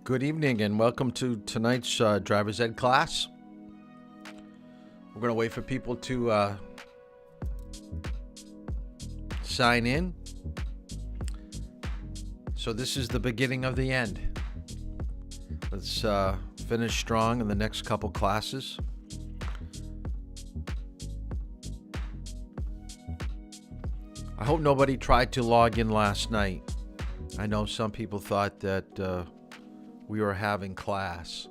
Good evening and welcome to tonight's driver's ed class. We're going to wait for people to sign in. So this is the beginning of the end. Let's finish strong in the next couple classes. I hope nobody tried to log in last night. I know some people thought that we were having class.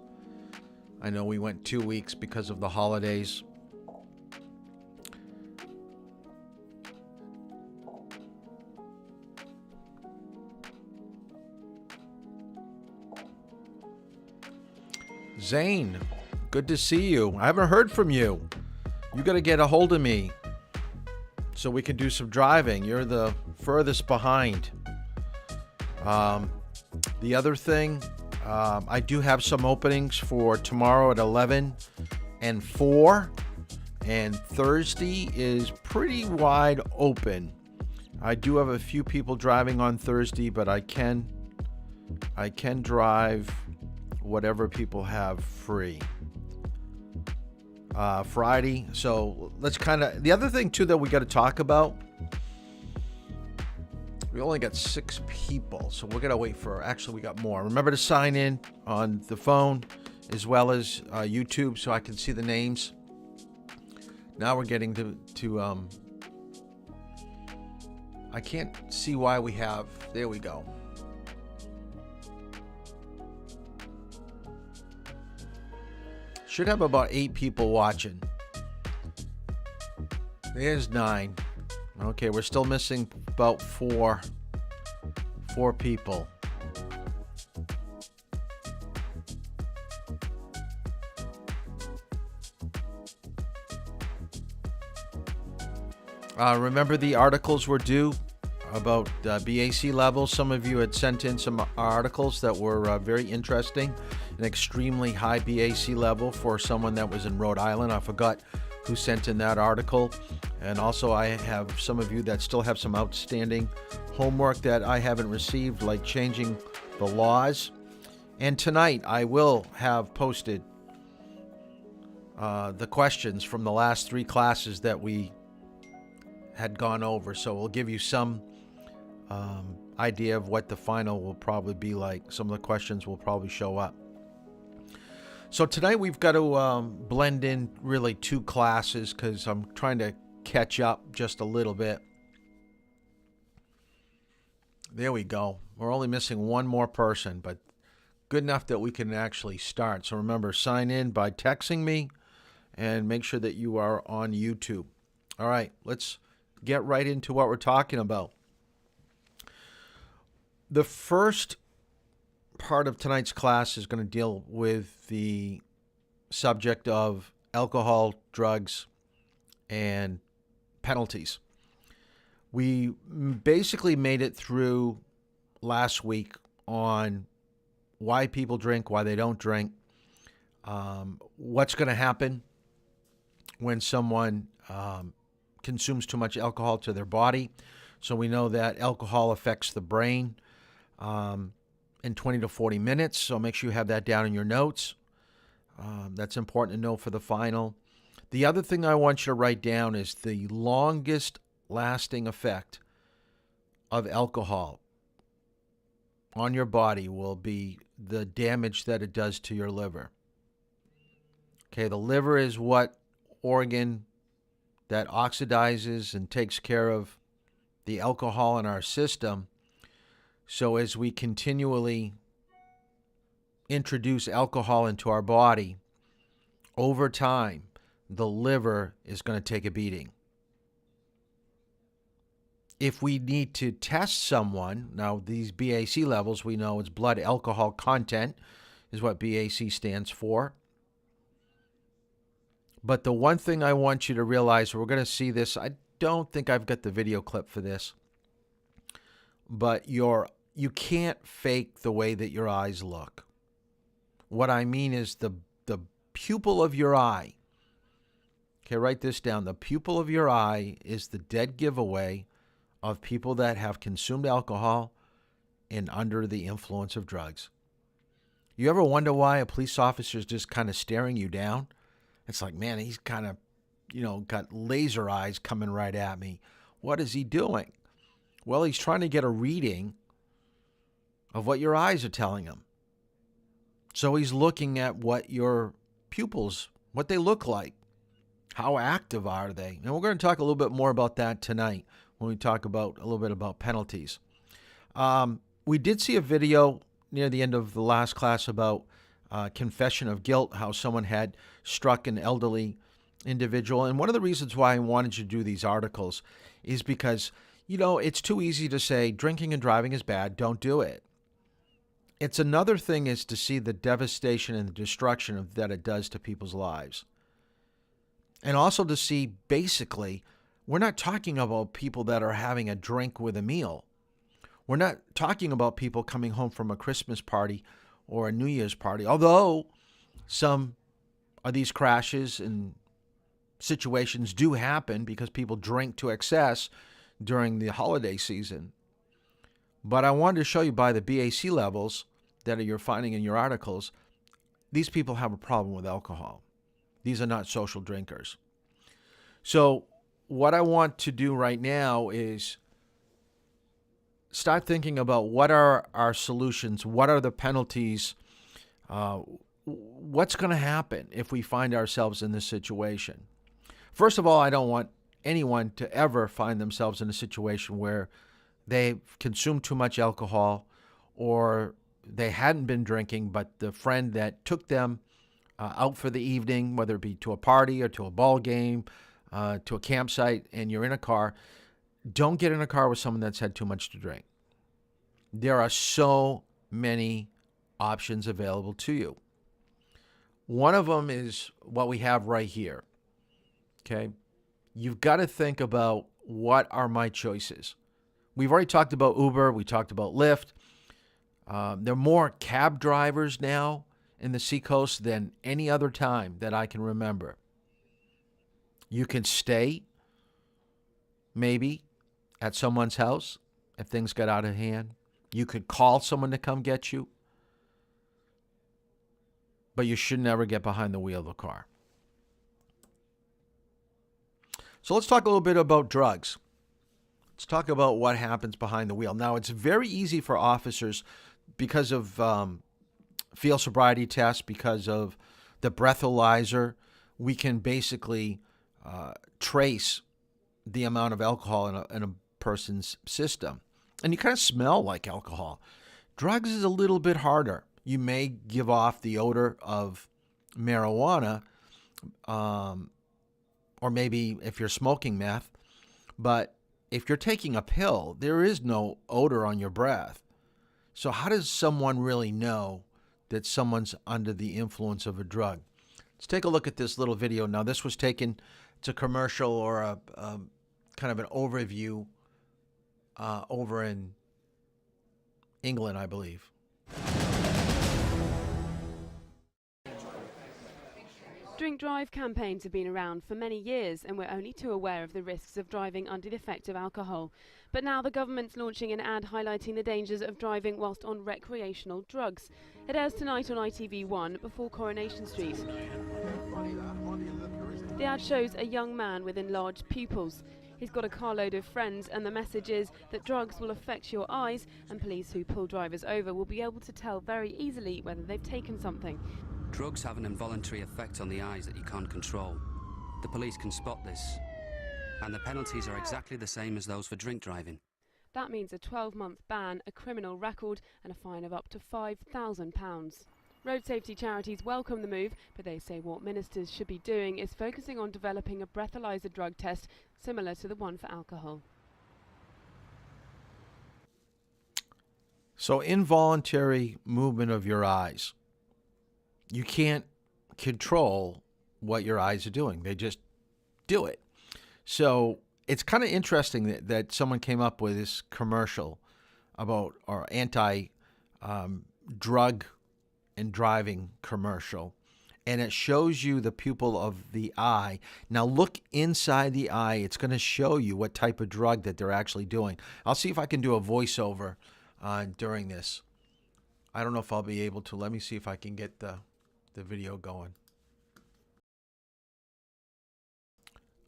I know we went 2 weeks because of the holidays. Zane, good to see you. I haven't heard from you. You got to get a hold of me so we can do some driving. You're the furthest behind. The other thing, I do have some openings for tomorrow at 11 and 4, and Thursday is pretty wide open. I do have a few people driving on Thursday, but I can drive whatever people have free. Friday, so let's the other thing too that we got to talk about, we only got 6 people, so we're going to wait for, actually we got more. Remember to sign in on the phone as well as YouTube so I can see the names. Now we're getting to I can't see why we have, there we go. Should have about 8 people watching. There's 9. Okay, we're still missing about 4 people. Remember the articles were due about BAC levels. Some of you had sent in some articles that were very interesting. An extremely high BAC level for someone that was in Rhode Island. I forgot who sent in that article. And also I have some of you that still have some outstanding homework that I haven't received, like changing the laws. And tonight I will have posted the questions from the last 3 classes that we had gone over. So we'll give you some idea of what the final will probably be like. Some of the questions will probably show up. So tonight we've got to blend in really 2 classes because I'm trying to catch up just a little bit. There we go. We're only missing 1 more person, but good enough that we can actually start. So remember, sign in by texting me and make sure that you are on YouTube. All right, let's get right into what we're talking about. The first part of tonight's class is going to deal with the subject of alcohol, drugs, and penalties. We basically made it through last week on why people drink, why they don't drink, what's going to happen when someone consumes too much alcohol to their body. So we know that alcohol affects the brain in 20 to 40 minutes, so make sure you have that down in your notes. That's important to know for the final. The other thing I want you to write down is the longest lasting effect of alcohol on your body will be the damage that it does to your liver. Okay, the liver is what organ that oxidizes and takes care of the alcohol in our system. So as we continually introduce alcohol into our body, over time, the liver is going to take a beating. If we need to test someone, now these BAC levels, we know it's blood alcohol content is what BAC stands for. But the one thing I want you to realize, we're going to see this, I don't think I've got the video clip for this, but you can't fake the way that your eyes look. What I mean is the pupil of your eye. Okay, write this down. The pupil of your eye is the dead giveaway of people that have consumed alcohol and under the influence of drugs. You ever wonder why a police officer is just kind of staring you down? It's like, man, he's kind of, got laser eyes coming right at me. What is he doing? Well, he's trying to get a reading of what your eyes are telling him. So he's looking at what your pupils, what they look like. How active are they? And we're going to talk a little bit more about that tonight when we talk about a little bit about penalties. We did see a video near the end of the last class about confession of guilt, how someone had struck an elderly individual. And one of the reasons why I wanted you to do these articles is because, it's too easy to say drinking and driving is bad, don't do it. It's another thing is to see the devastation and the destruction that it does to people's lives. And also to see, basically, we're not talking about people that are having a drink with a meal. We're not talking about people coming home from a Christmas party or a New Year's party, although some of these crashes and situations do happen because people drink to excess during the holiday season. But I wanted to show you by the BAC levels that you're finding in your articles, these people have a problem with alcohol. These are not social drinkers. So what I want to do right now is start thinking about what are our solutions, what are the penalties, what's going to happen if we find ourselves in this situation. First of all, I don't want anyone to ever find themselves in a situation where they've consumed too much alcohol or they hadn't been drinking, but the friend that took them out for the evening, whether it be to a party or to a ball game, to a campsite, and you're in a car, don't get in a car with someone that's had too much to drink. There are so many options available to you. One of them is what we have right here. Okay? You've got to think about, what are my choices? We've already talked about Uber. We talked about Lyft. There are more cab drivers now in the Seacoast than any other time that I can remember. You can stay, maybe, at someone's house if things get out of hand. You could call someone to come get you. But you should never get behind the wheel of a car. So let's talk a little bit about drugs. Let's talk about what happens behind the wheel. Now, it's very easy for officers because of field sobriety tests, because of the breathalyzer. We can basically trace the amount of alcohol in a person's system. And you kind of smell like alcohol. Drugs is a little bit harder. You may give off the odor of marijuana, or maybe if you're smoking meth. But if you're taking a pill, there is no odor on your breath. So how does someone really know that someone's under the influence of a drug? Let's take a look at this little video. Now, this was taken, it's a commercial or a kind of an overview over in England, I believe. Drink Drive campaigns have been around for many years and we're only too aware of the risks of driving under the effect of alcohol. But now the government's launching an ad highlighting the dangers of driving whilst on recreational drugs. It airs tonight on ITV1 before Coronation Street. The ad shows a young man with enlarged pupils. He's got a carload of friends and the message is that drugs will affect your eyes and police who pull drivers over will be able to tell very easily whether they've taken something. Drugs have an involuntary effect on the eyes that you can't control. The police can spot this, and the penalties are exactly the same as those for drink driving. That means a 12-month ban, a criminal record and a fine of up to £5,000. Road safety charities welcome the move, but they say what ministers should be doing is focusing on developing a breathalyzer drug test similar to the one for alcohol. So involuntary movement of your eyes. You can't control what your eyes are doing. They just do it. So it's kind of interesting that someone came up with this commercial about, or anti-drug and driving commercial. And it shows you the pupil of the eye. Now look inside the eye. It's going to show you what type of drug that they're actually doing. I'll see if I can do a voiceover during this. I don't know if I'll be able to. Let me see if I can get the video going.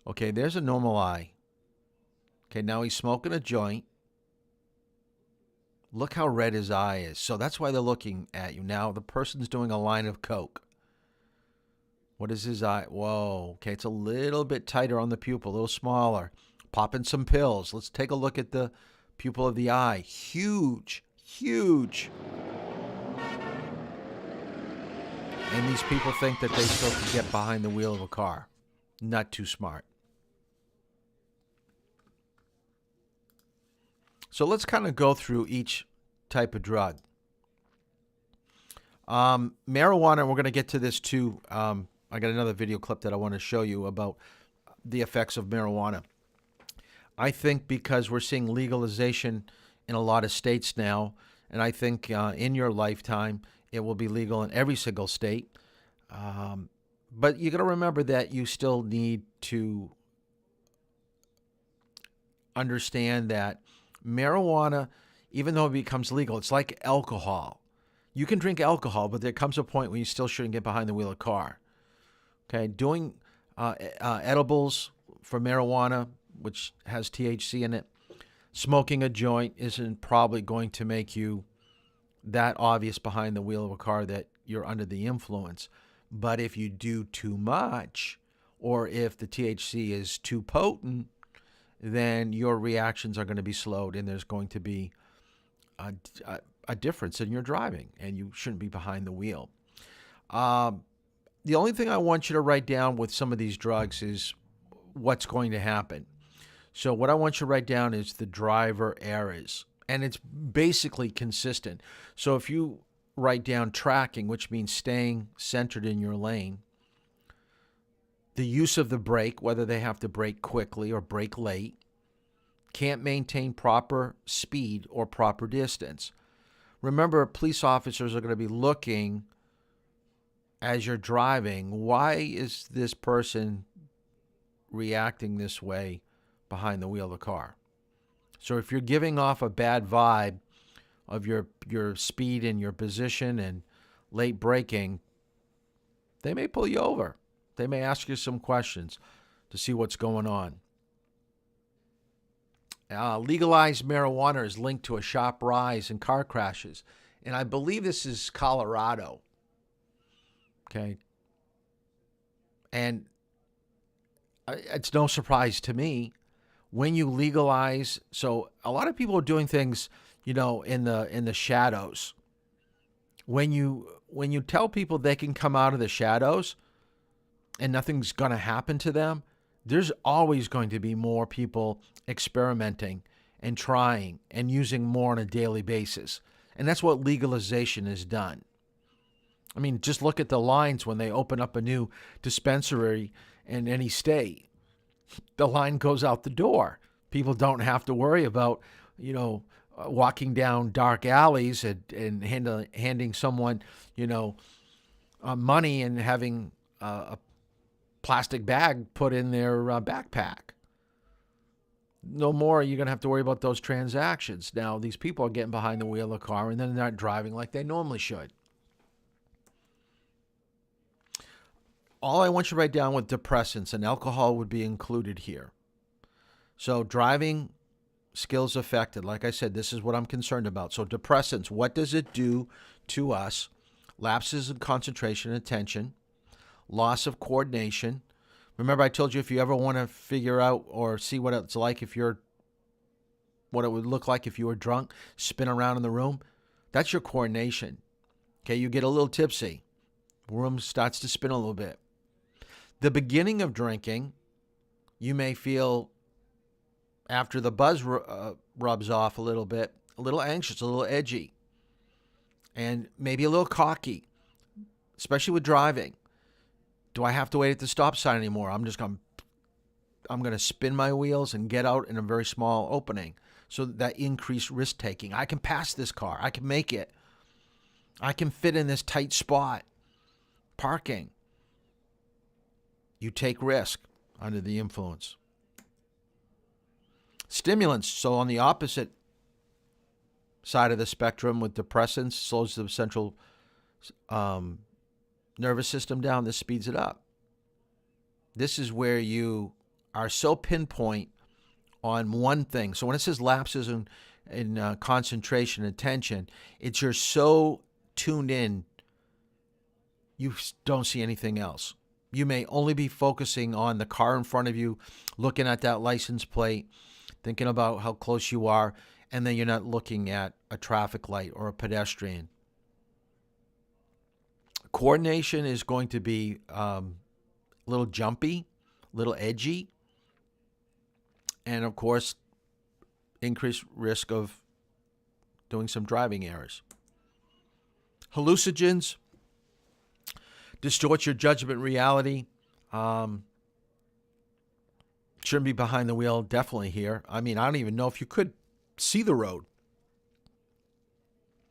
Okay, there's a normal eye. Okay, now he's smoking a joint. Look how red his eye is. So that's why they're looking at you. Now the person's doing a line of coke. What is his eye? Whoa. Okay, it's a little bit tighter on the pupil, a little smaller. Popping some pills. Let's take a look at the pupil of the eye. Huge, huge. And these people think that they still can get behind the wheel of a car. Not too smart. So let's kind of go through each type of drug. Marijuana, we're going to get to this too. I got another video clip that I want to show you about the effects of marijuana. I think because we're seeing legalization in a lot of states now, and I think in your lifetime it will be legal in every single state. But you got to remember that you still need to understand that marijuana, even though it becomes legal, it's like alcohol. You can drink alcohol, but there comes a point when you still shouldn't get behind the wheel of a car. Okay, doing edibles for marijuana, which has THC in it, smoking a joint isn't probably going to make you that obvious behind the wheel of a car that you're under the influence. But if you do too much, or if the THC is too potent, then your reactions are going to be slowed, and there's going to be a difference in your driving, and you shouldn't be behind the wheel. The only thing I want you to write down with some of these drugs is what's going to happen. So what I want you to write down is the driver errors, and it's basically consistent. So if you write down tracking, which means staying centered in your lane, the use of the brake, whether they have to brake quickly or brake late, can't maintain proper speed or proper distance. Remember, police officers are going to be looking as you're driving. Why is this person reacting this way behind the wheel of the car? So if you're giving off a bad vibe of your speed and your position and late braking, they may pull you over. They may ask you some questions to see what's going on. Legalized marijuana is linked to a sharp rise in car crashes. And I believe this is Colorado. Okay. And it's no surprise to me when you legalize. So a lot of people are doing things, in the shadows. When you tell people they can come out of the shadows and nothing's going to happen to them, there's always going to be more people experimenting and trying and using more on a daily basis. And that's what legalization has done. I mean, just look at the lines when they open up a new dispensary in any state. The line goes out the door. People don't have to worry about, walking down dark alleys and handing someone, money and having a plastic bag put in their backpack. No more are you going to have to worry about those transactions. Now, these people are getting behind the wheel of the car and then they're not driving like they normally should. All I want you to write down with depressants, and alcohol would be included here. So driving skills affected. Like I said, this is what I'm concerned about. So depressants, what does it do to us? Lapses in concentration and attention, loss of coordination. Remember, I told you if you ever want to figure out or see what it's like what it would look like if you were drunk, spin around in the room, that's your coordination. Okay, you get a little tipsy. Room starts to spin a little bit. The beginning of drinking, you may feel, after the buzz rubs off a little bit, a little anxious, a little edgy, and maybe a little cocky, especially with driving. Do I have to wait at the stop sign anymore? I'm going to spin my wheels and get out in a very small opening. So that increased risk taking. I can pass this car. I can make it. I can fit in this tight spot. Parking. You take risk under the influence. Stimulants. So on the opposite side of the spectrum with depressants, slows the central nervous system down. This speeds it up. This is where you are so pinpoint on one thing. So when it says lapses in concentration and attention, it's you're so tuned in, you don't see anything else. You may only be focusing on the car in front of you, looking at that license plate, thinking about how close you are, and then you're not looking at a traffic light or a pedestrian. Coordination is going to be a little jumpy, a little edgy, and of course, increased risk of doing some driving errors. Hallucinogens distort your judgment reality. Shouldn't be behind the wheel, definitely here. I mean, I don't even know if you could see the road.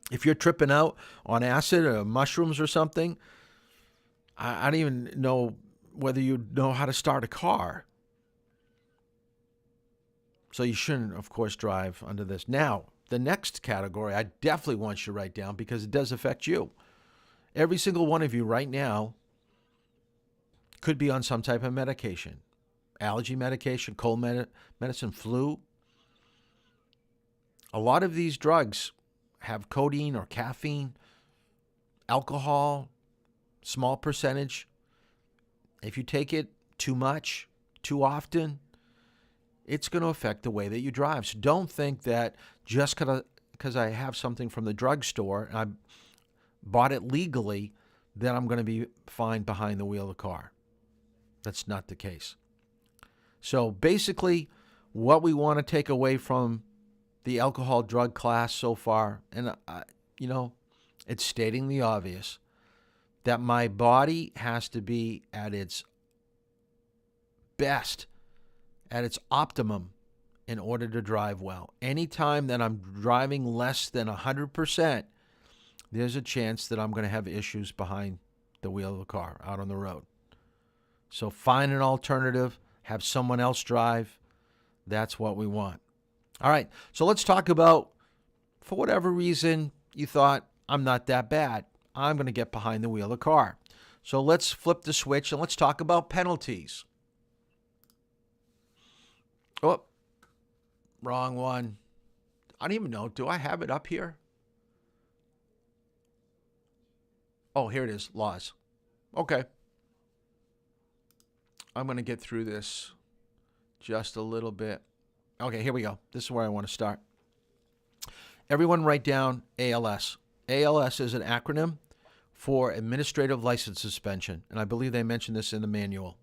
If you're tripping out on acid or mushrooms or something, I don't even know whether you know how to start a car. So you shouldn't, of course, drive under this. Now, the next category I definitely want you to write down because it does affect you. Every single one of you right now could be on some type of medication. Allergy medication, cold medicine, flu. A lot of these drugs have codeine or caffeine, alcohol, small percentage. If you take it too much, too often, it's going to affect the way that you drive. So don't think that just because I have something from the drugstore and I bought it legally, that I'm going to be fine behind the wheel of the car. That's not the case. So basically, what we want to take away from the alcohol drug class so far, and it's stating the obvious, that my body has to be at its best, at its optimum, in order to drive well. Anytime that I'm driving less than 100%, there's a chance that I'm going to have issues behind the wheel of the car out on the road. So find an alternative, have someone else drive. That's what we want. All right, so let's talk about, for whatever reason, you thought, I'm not that bad. I'm going to get behind the wheel of the car. So let's flip the switch and let's talk about penalties. Oh, wrong one. I don't even know. Do I have it up here? Oh, here it is. Laws. Okay. I'm going to get through this just a little bit. Okay, here we go. This is where I want to start. Everyone write down ALS. ALS is an acronym for Administrative License Suspension, and I believe they mentioned this in the manual.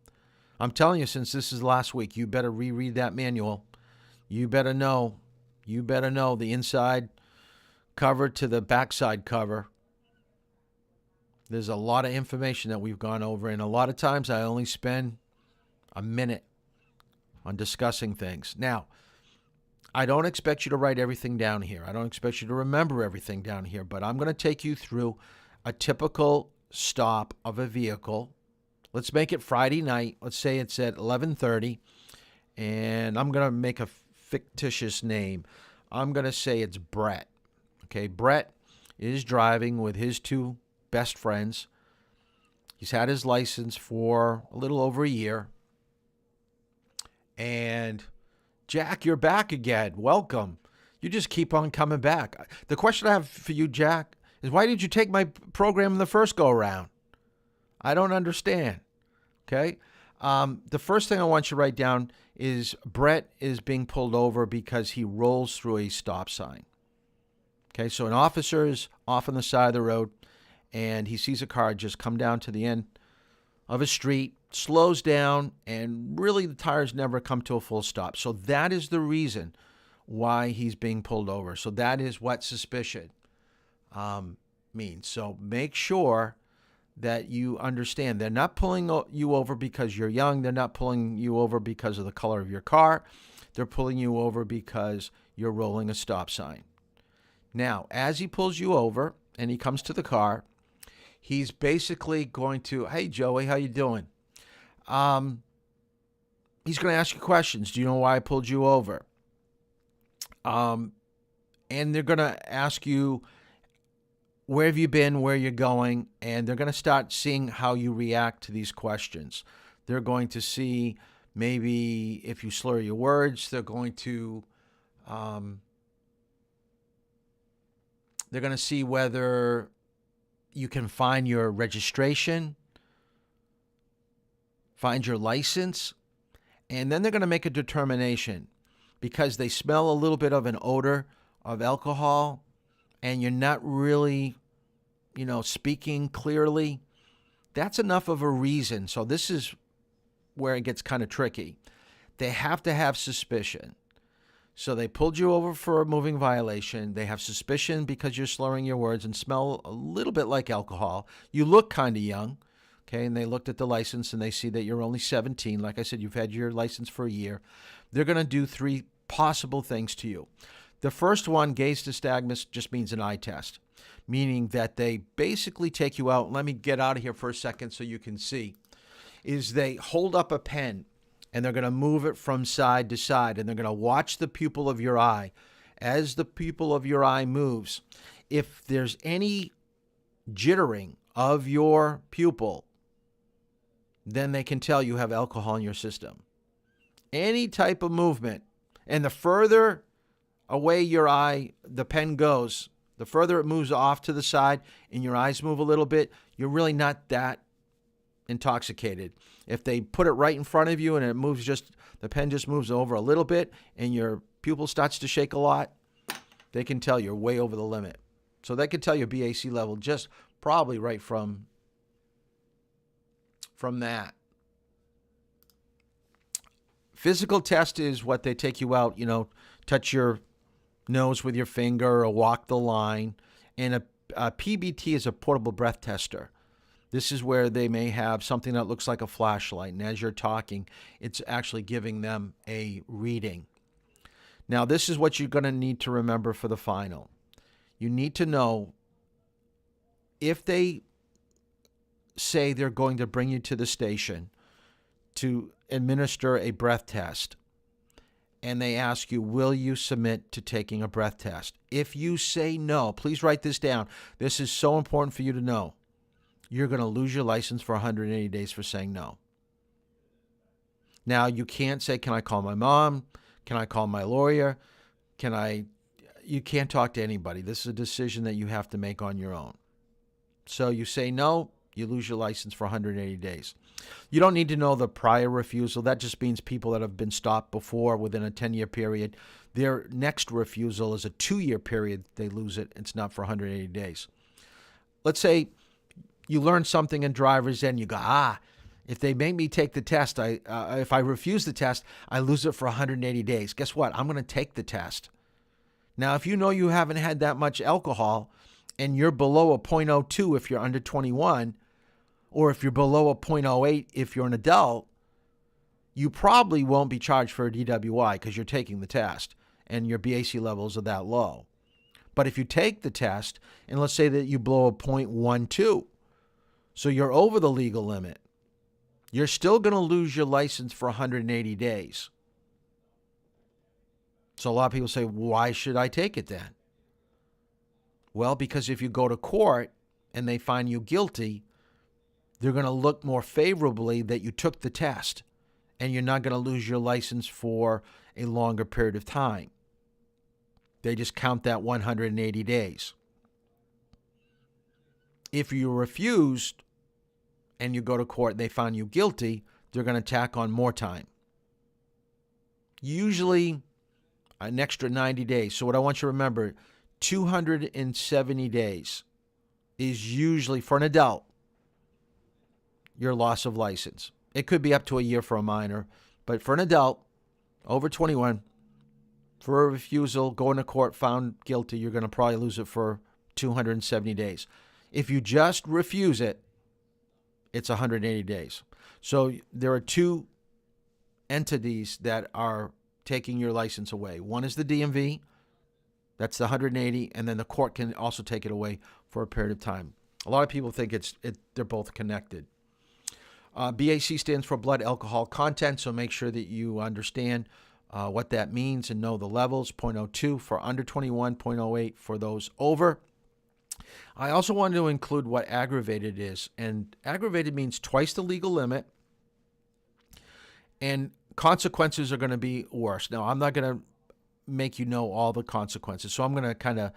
I'm telling you, since this is last week, you better reread that manual. You better know the inside cover to the backside cover. There's a lot of information that we've gone over, and a lot of times I only spend a minute on discussing things. Now, I don't expect you to write everything down here. I don't expect you to remember everything down here, but I'm going to take you through a typical stop of a vehicle. Let's make it Friday night. Let's say it's at 11:30, and I'm going to make a fictitious name. I'm going to say it's Brett. Okay, Brett is driving with his two best friends. He's had his license for a little over a year. And Jack, you're back again. Welcome. You just keep on coming back. The question I have for you, Jack, is why did you take my program in the first go around? I don't understand. Okay. The first thing I want you to write down is Brett is being pulled over because he rolls through a stop sign. Okay. So an officer is off on the side of the road and he sees a car just come down to the end of a street, slows down, and really the tires never come to a full stop. So that is the reason why he's being pulled over. So that is what suspicion means. So make sure that you understand. They're not pulling you over because you're young. They're not pulling you over because of the color of your car. They're pulling you over because you're rolling a stop sign. Now, as he pulls you over and he comes to the car, he's basically going to, hey, Joey, how you doing? He's going to ask you questions. Do you know why I pulled you over? and they're going to ask you, where have you been, where you're going, and they're going to start seeing how you react to these questions. They're going to see maybe if you slur your words. They're going to see whether you can find your registration, find your license, and then they're going to make a determination because they smell a little bit of an odor of alcohol and you're not really, speaking clearly. That's enough of a reason. So this is where it gets kind of tricky. They have to have suspicion. So they pulled you over for a moving violation. They have suspicion because you're slurring your words and smell a little bit like alcohol. You look kind of young, okay? And they looked at the license and they see that you're only 17. Like I said, you've had your license for a year. They're going to do 3 possible things to you. The first one, gaze nystagmus, just means an eye test, meaning that they basically take you out. Let me get out of here for a second so you can see. Is they hold up a pen and they're going to move it from side to side, and they're going to watch the pupil of your eye. As the pupil of your eye moves, if there's any jittering of your pupil, then they can tell you have alcohol in your system. Any type of movement, and the further away your eye, the pen goes, the further it moves off to the side and your eyes move a little bit, you're really not that intoxicated. If they put it right in front of you and the pen just moves over a little bit and your pupil starts to shake a lot, they can tell you're way over the limit. So they can tell your BAC level just probably right from that. Physical test is what they take you out, touch your nose with your finger or walk the line. And a PBT is a portable breath tester. This is where they may have something that looks like a flashlight, and as you're talking, it's actually giving them a reading. Now, this is what you're going to need to remember for the final. You need to know if they say they're going to bring you to the station to administer a breath test, and they ask you, will you submit to taking a breath test? If you say no, please write this down. This is so important for you to know. You're going to lose your license for 180 days for saying no. Now, you can't say, can I call my mom? Can I call my lawyer? You can't talk to anybody. This is a decision that you have to make on your own. So you say no, you lose your license for 180 days. You don't need to know the prior refusal. That just means people that have been stopped before within a 10-year period. Their next refusal is a 2-year period. They lose it. It's not for 180 days. Let's say you learn something in driver's ed and you go, if they make me take the test, if I refuse the test, I lose it for 180 days. Guess what? I'm going to take the test. Now, if you know you haven't had that much alcohol and you're below a 0.02 if you're under 21, or if you're below a 0.08 if you're an adult, you probably won't be charged for a DWI because you're taking the test and your BAC levels are that low. But if you take the test, and let's say that you blow a 0.12, so you're over the legal limit, you're still going to lose your license for 180 days. So a lot of people say, why should I take it then? Well, because if you go to court and they find you guilty, they're going to look more favorably that you took the test, and you're not going to lose your license for a longer period of time. They just count that 180 days. If you refused and you go to court and they found you guilty, they're going to tack on more time. Usually an extra 90 days. So what I want you to remember, 270 days is usually, for an adult, your loss of license. It could be up to a year for a minor, but for an adult over 21, for a refusal, going to court, found guilty, you're going to probably lose it for 270 days. If you just refuse it, it's 180 days. So there are 2 entities that are taking your license away. One is the DMV, that's the 180, and then the court can also take it away for a period of time. A lot of people think they're both connected. BAC stands for blood alcohol content, so make sure that you understand what that means and know the levels. 0.02 for under 21, 0.08 for those over. I also wanted to include what aggravated is. And aggravated means twice the legal limit. And consequences are going to be worse. Now, I'm not going to make you know all the consequences. So I'm going to kind of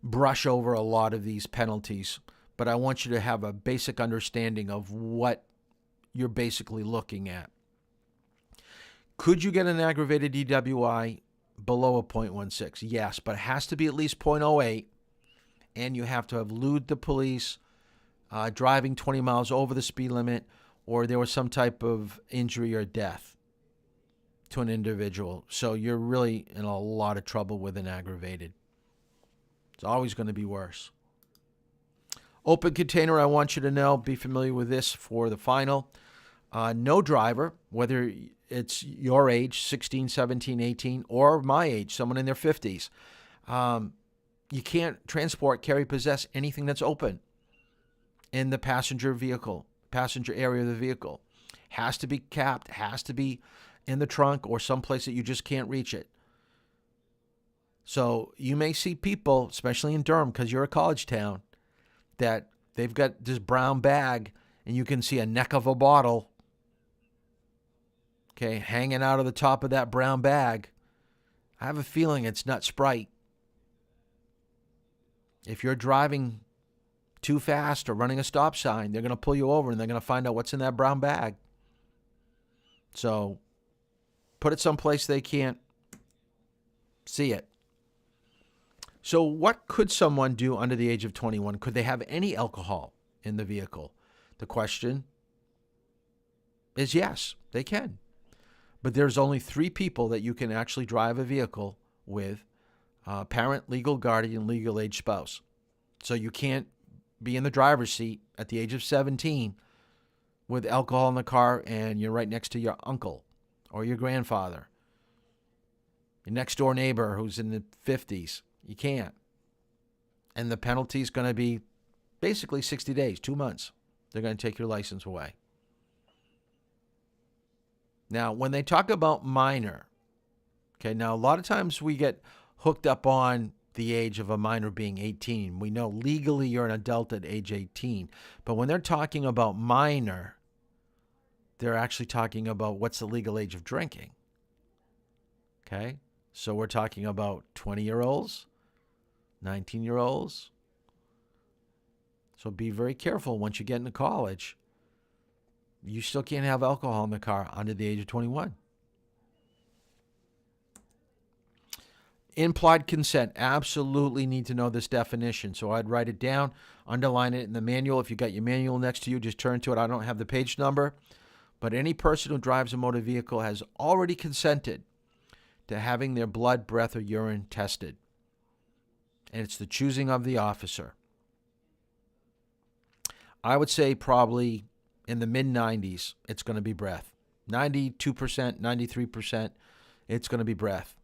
brush over a lot of these penalties. But I want you to have a basic understanding of what you're basically looking at. Could you get an aggravated DWI below a 0.16? Yes, but it has to be at least 0.08. And you have to have lewd the police, driving 20 miles over the speed limit, or there was some type of injury or death to an individual. So you're really in a lot of trouble with an aggravated. It's always going to be worse. Open container, I want you to know, be familiar with this for the final. No driver, whether it's your age, 16, 17, 18, or my age, someone in their 50s. You can't transport, carry, possess anything that's open in the passenger area of the vehicle. Has to be capped, has to be in the trunk or someplace that you just can't reach it. So you may see people, especially in Durham, because you're a college town, that they've got this brown bag and you can see a neck of a bottle, okay, hanging out of the top of that brown bag. I have a feeling it's not Sprite. If you're driving too fast or running a stop sign, they're going to pull you over and they're going to find out what's in that brown bag. So put it someplace they can't see it. So what could someone do under the age of 21? Could they have any alcohol in the vehicle? The question is yes, they can. But there's only 3 people that you can actually drive a vehicle with: parent, legal guardian, legal age spouse. So you can't be in the driver's seat at the age of 17 with alcohol in the car and you're right next to your uncle or your grandfather, your next door neighbor who's in the 50s. You can't. And the penalty is going to be basically 60 days, 2 months. They're going to take your license away. Now, when they talk about minor, okay, now a lot of times we get hooked up on the age of a minor being 18. We know legally you're an adult at age 18. But when they're talking about minor, they're actually talking about what's the legal age of drinking. Okay? So we're talking about 20-year-olds, 19-year-olds. So be very careful once you get into college. You still can't have alcohol in the car under the age of 21. Implied consent. Absolutely need to know this definition. So I'd write it down, underline it in the manual. If you got your manual next to you, just turn to it. I don't have the page number. But any person who drives a motor vehicle has already consented to having their blood, breath, or urine tested. And it's the choosing of the officer. I would say probably in the mid-90s, it's going to be breath. 92%, 93%, it's going to be breath.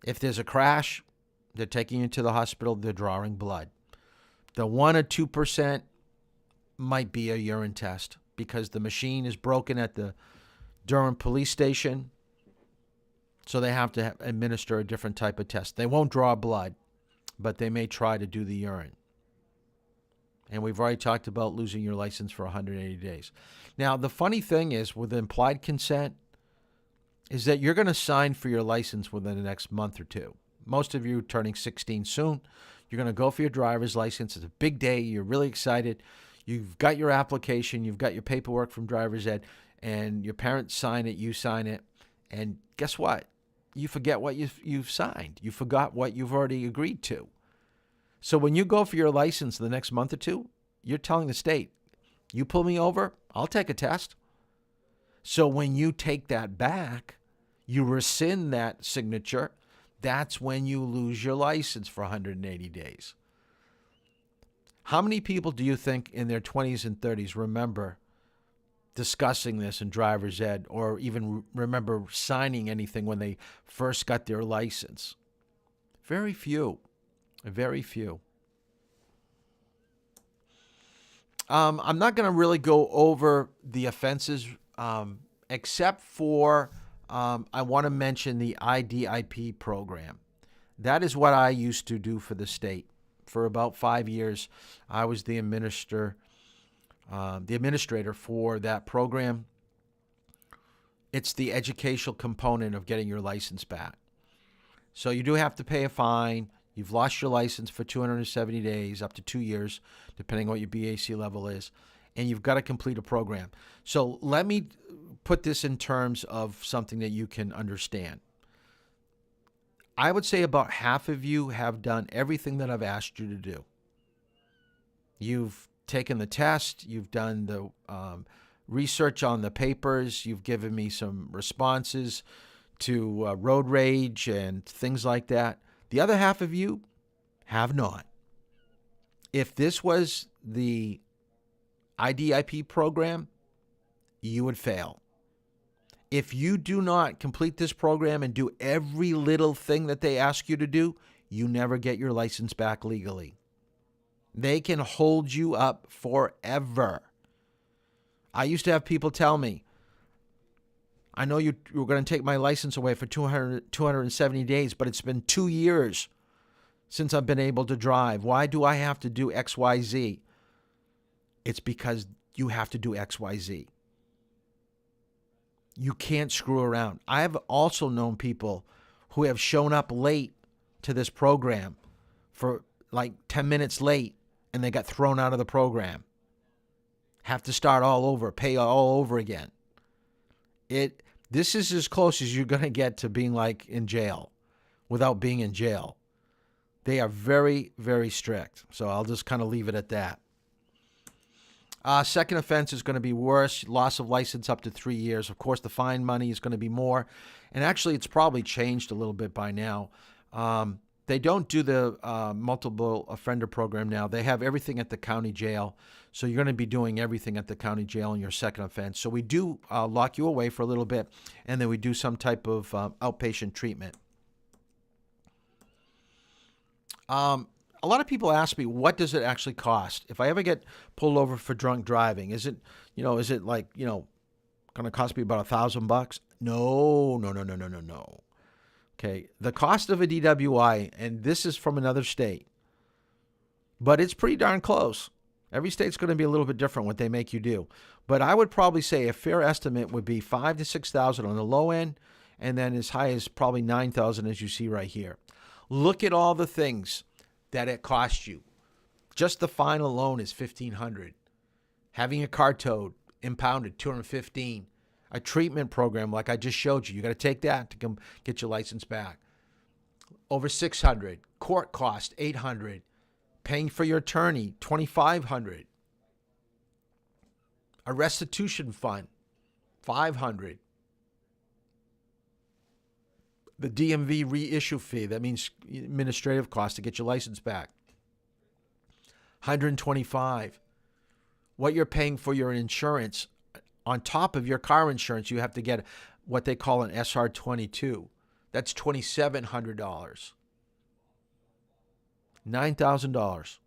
If there's a crash, they're taking you to the hospital, they're drawing blood. The 1 or 2% might be a urine test because the machine is broken at the Durham police station, so they have to administer a different type of test. They won't draw blood, but they may try to do the urine. And we've already talked about losing your license for 180 days. Now, the funny thing is with implied consent is that you're going to sign for your license within the next month or two. Most of you are turning 16 soon. You're going to go for your driver's license. It's a big day. You're really excited. You've got your application. You've got your paperwork from driver's ed. And your parents sign it. You sign it. And guess what? You forget what you've signed. You forgot what you've already agreed to. So when you go for your license the next month or two, you're telling the state, you pull me over, I'll take a test. So when you take that back, you rescind that signature, that's when you lose your license for 180 days. How many people do you think in their 20s and 30s remember discussing this in driver's ed or even remember signing anything when they first got their license? Very few. Very few. I'm not going to really go over the offenses except for I want to mention the IDIP program. That is what I used to do for the state. For about 5 years, I was the administrator for that program. It's the educational component of getting your license back. So you do have to pay a fine. You've lost your license for 270 days, up to 2 years, depending on what your BAC level is. And you've got to complete a program. So let me put this in terms of something that you can understand. I would say about half of you have done everything that I've asked you to do. You've taken the test. You've done the research on the papers. You've given me some responses to road rage and things like that. The other half of you have not. If this was the IDIP program, you would fail. If you do not complete this program and do every little thing that they ask you to do, you never get your license back legally. They can hold you up forever. I used to have people tell me, I know you were going to take my license away for 270 days, but it's been 2 years since I've been able to drive. Why do I have to do X, Y, Z? It's because you have to do X, Y, Z. You can't screw around. I have also known people who have shown up late to this program for like 10 minutes late, and they got thrown out of the program. Have to start all over, pay all over again. This is as close as you're going to get to being like in jail without being in jail. They are very, very strict. So I'll just kind of leave it at that. Second offense is going to be worse. Loss of license up to 3 years. Of course, the fine money is going to be more. And actually, it's probably changed a little bit by now. They don't do the multiple offender program now. They have everything at the county jail. So you're going to be doing everything at the county jail in your second offense. So we do lock you away for a little bit, and then we do some type of outpatient treatment. A lot of people ask me, what does it actually cost? If I ever get pulled over for drunk driving, is it like, going to cost me about $1,000? No. Okay. The cost of a DWI, and this is from another state, but it's pretty darn close. Every state's going to be a little bit different what they make you do. But I would probably say a fair estimate would be $5,000 to $6,000 on the low end, and then as high as probably $9,000 as you see right here. Look at all the things that it costs you. Just the fine alone is $1,500. Having a car towed, impounded, $215. A treatment program like I just showed you, you got to take that to come get your license back. Over $600. Court cost $800. Paying for your attorney $2,500. A restitution fund $500. The DMV reissue fee, that means administrative cost to get your license back, $125. What you're paying for your insurance, on top of your car insurance, you have to get what they call an SR22. That's $2,700. $9,000.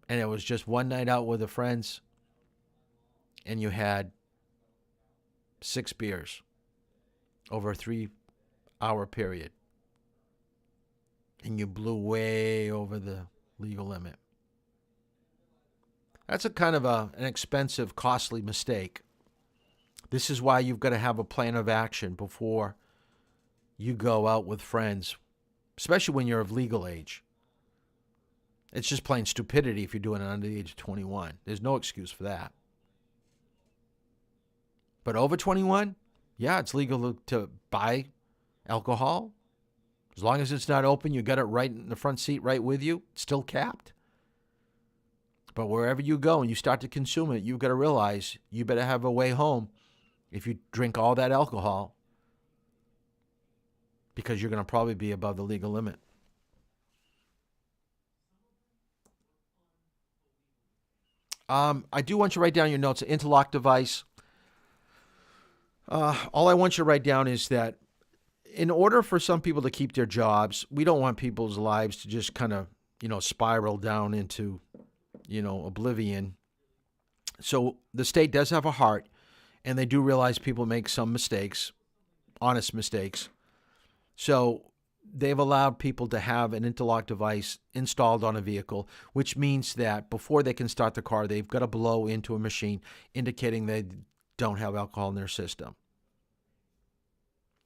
And it was just one night out with the friends, and you had 6 beers over a 3-hour period. And you blew way over the legal limit. That's a kind of an expensive, costly mistake. This is why you've got to have a plan of action before you go out with friends, especially when you're of legal age. It's just plain stupidity if you're doing it under the age of 21. There's no excuse for that. But over 21, yeah, it's legal to buy alcohol. As long as it's not open, you got it right in the front seat right with you, it's still capped. But wherever you go and you start to consume it, you've got to realize you better have a way home if you drink all that alcohol, because you're going to probably be above the legal limit. I do want you to write down your notes. An interlock device. All I want you to write down is that in order for some people to keep their jobs, we don't want people's lives to just kind of, spiral down into, oblivion. So the state does have a heart, And they do realize people make some mistakes, honest mistakes. So they've allowed people to have an interlock device installed on a vehicle, which means that before they can start the car, they've got to blow into a machine indicating they don't have alcohol in their system.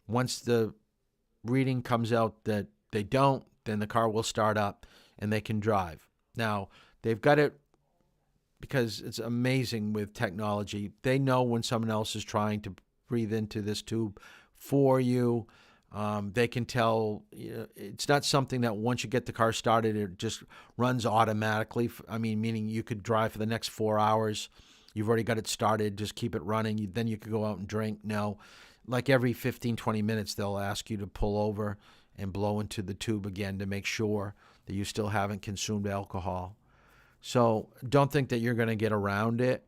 Once the reading comes out that they don't, then the car will start up and they can drive. Now, they've got it because it's amazing with technology. They know when someone else is trying to breathe into this tube for you. They can tell. It's not something that once you get the car started, it just runs automatically. I mean, meaning you could drive for the next 4 hours. You've already got it started. Just keep it running. Then you could go out and drink. No, like every 15, 20 minutes, they'll ask you to pull over and blow into the tube again to make sure that you still haven't consumed alcohol. So don't think that you're going to get around it.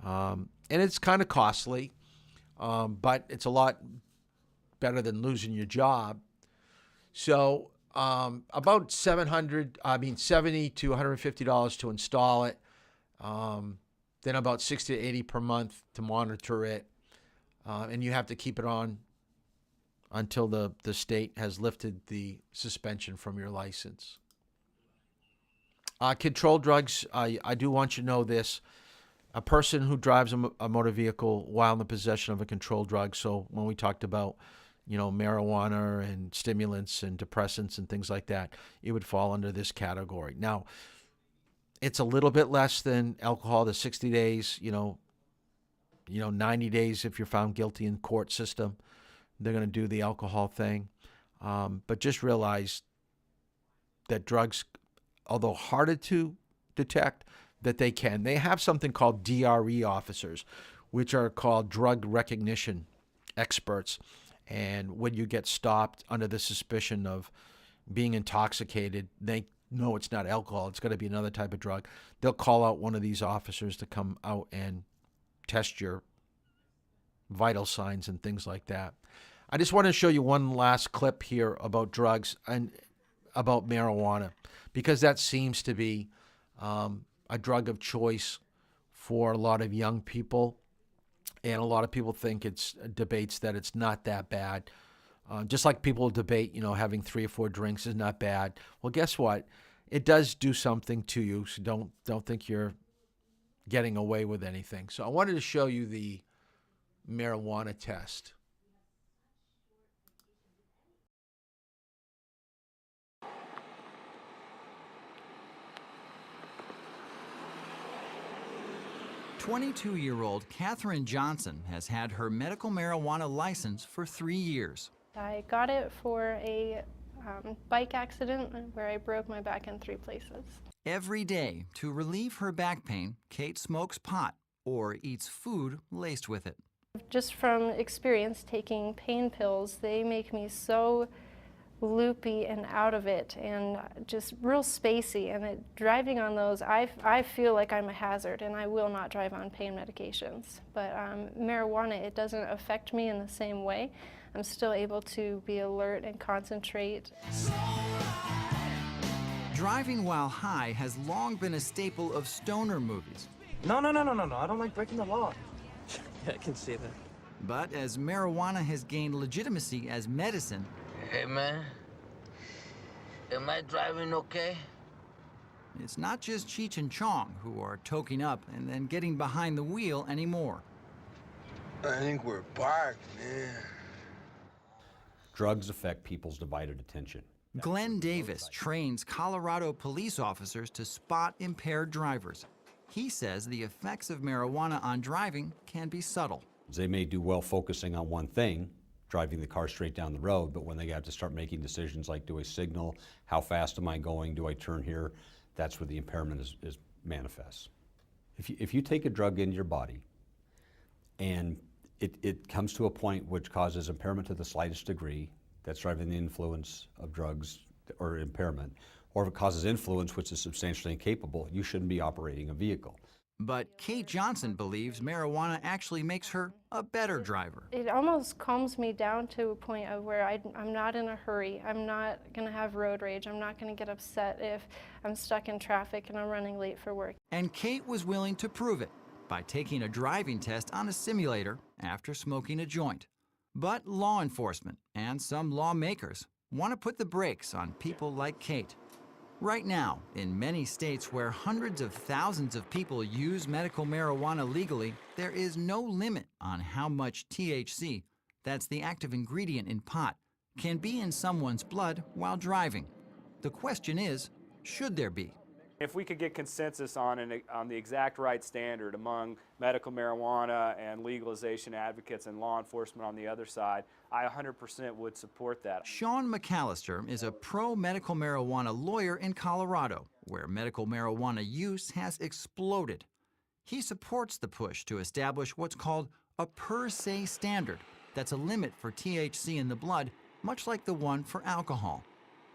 And it's kind of costly, but it's a lot better than losing your job. So about $70 to $150 to install it. Then about $60 to $80 per month to monitor it. And you have to keep it on until the state has lifted the suspension from your license. Controlled drugs, I do want you to know this. A person who drives a motor vehicle while in the possession of a controlled drug, so when we talked about, marijuana and stimulants and depressants and things like that, it would fall under this category. Now, it's a little bit less than alcohol, the 60 days, 90 days if you're found guilty in court system. They're going to do the alcohol thing. But just realize that drugs, although harder to detect, that they can. They have something called DRE officers, which are called drug recognition experts. And when you get stopped under the suspicion of being intoxicated, they know it's not alcohol. It's going to be another type of drug. They'll call out one of these officers to come out and test your vital signs and things like that. I just want to show you one last clip here about drugs and about marijuana, because that seems to be a drug of choice for a lot of young people. And a lot of people think it's debates that it's not that bad. Just like people debate, having 3 or 4 drinks is not bad. Well, guess what? It does do something to you. So don't think you're getting away with anything. So I wanted to show you the marijuana test. "22-year-old Katherine Johnson has had her medical marijuana license for 3 years. I got it for a bike accident where I broke my back in 3 places. Every day, to relieve her back pain, Kate smokes pot or eats food laced with it. Just from experience taking pain pills, they make me so loopy and out of it and just real spacey, and driving on those, I feel like I'm a hazard, and I will not drive on pain medications. But marijuana, it doesn't affect me in the same way. I'm still able to be alert and concentrate. Driving while high has long been a staple of stoner movies. No, I don't like breaking the law. Yeah, I can see that. But as marijuana has gained legitimacy as medicine, Hey, man. Am I driving okay? it's not just Cheech and Chong who are toking up and then getting behind the wheel anymore. I think we're parked, man. Drugs affect people's divided attention. Glenn Davis trains Colorado police officers to spot impaired drivers. He says the effects of marijuana on driving can be subtle. They may do well focusing on one thing, driving the car straight down the road, but when they have to start making decisions like, do I signal, how fast am I going, do I turn here, that's where the impairment is manifests. If you take a drug into your body and it comes to a point which causes impairment to the slightest degree, that's driving the influence of drugs or impairment, or if it causes influence which is substantially incapable, you shouldn't be operating a vehicle. But Kate Johnson believes marijuana actually makes her a better driver. It almost calms me down to a point of where I'm not in a hurry. I'm not going to have road rage. I'm not going to get upset if I'm stuck in traffic and I'm running late for work. And Kate was willing to prove it by taking a driving test on a simulator after smoking a joint. But law enforcement and some lawmakers want to put the brakes on people like Kate. Right now, in many states where hundreds of thousands of people use medical marijuana legally, there is no limit on how much THC, that's the active ingredient in pot, can be in someone's blood while driving. The question is, should there be? If we could get consensus on the exact right standard among medical marijuana and legalization advocates and law enforcement on the other side, I 100% would support that. Sean McAllister is a pro-medical marijuana lawyer in Colorado, where medical marijuana use has exploded. He supports the push to establish what's called a per se standard. That's a limit for THC in the blood, much like the one for alcohol.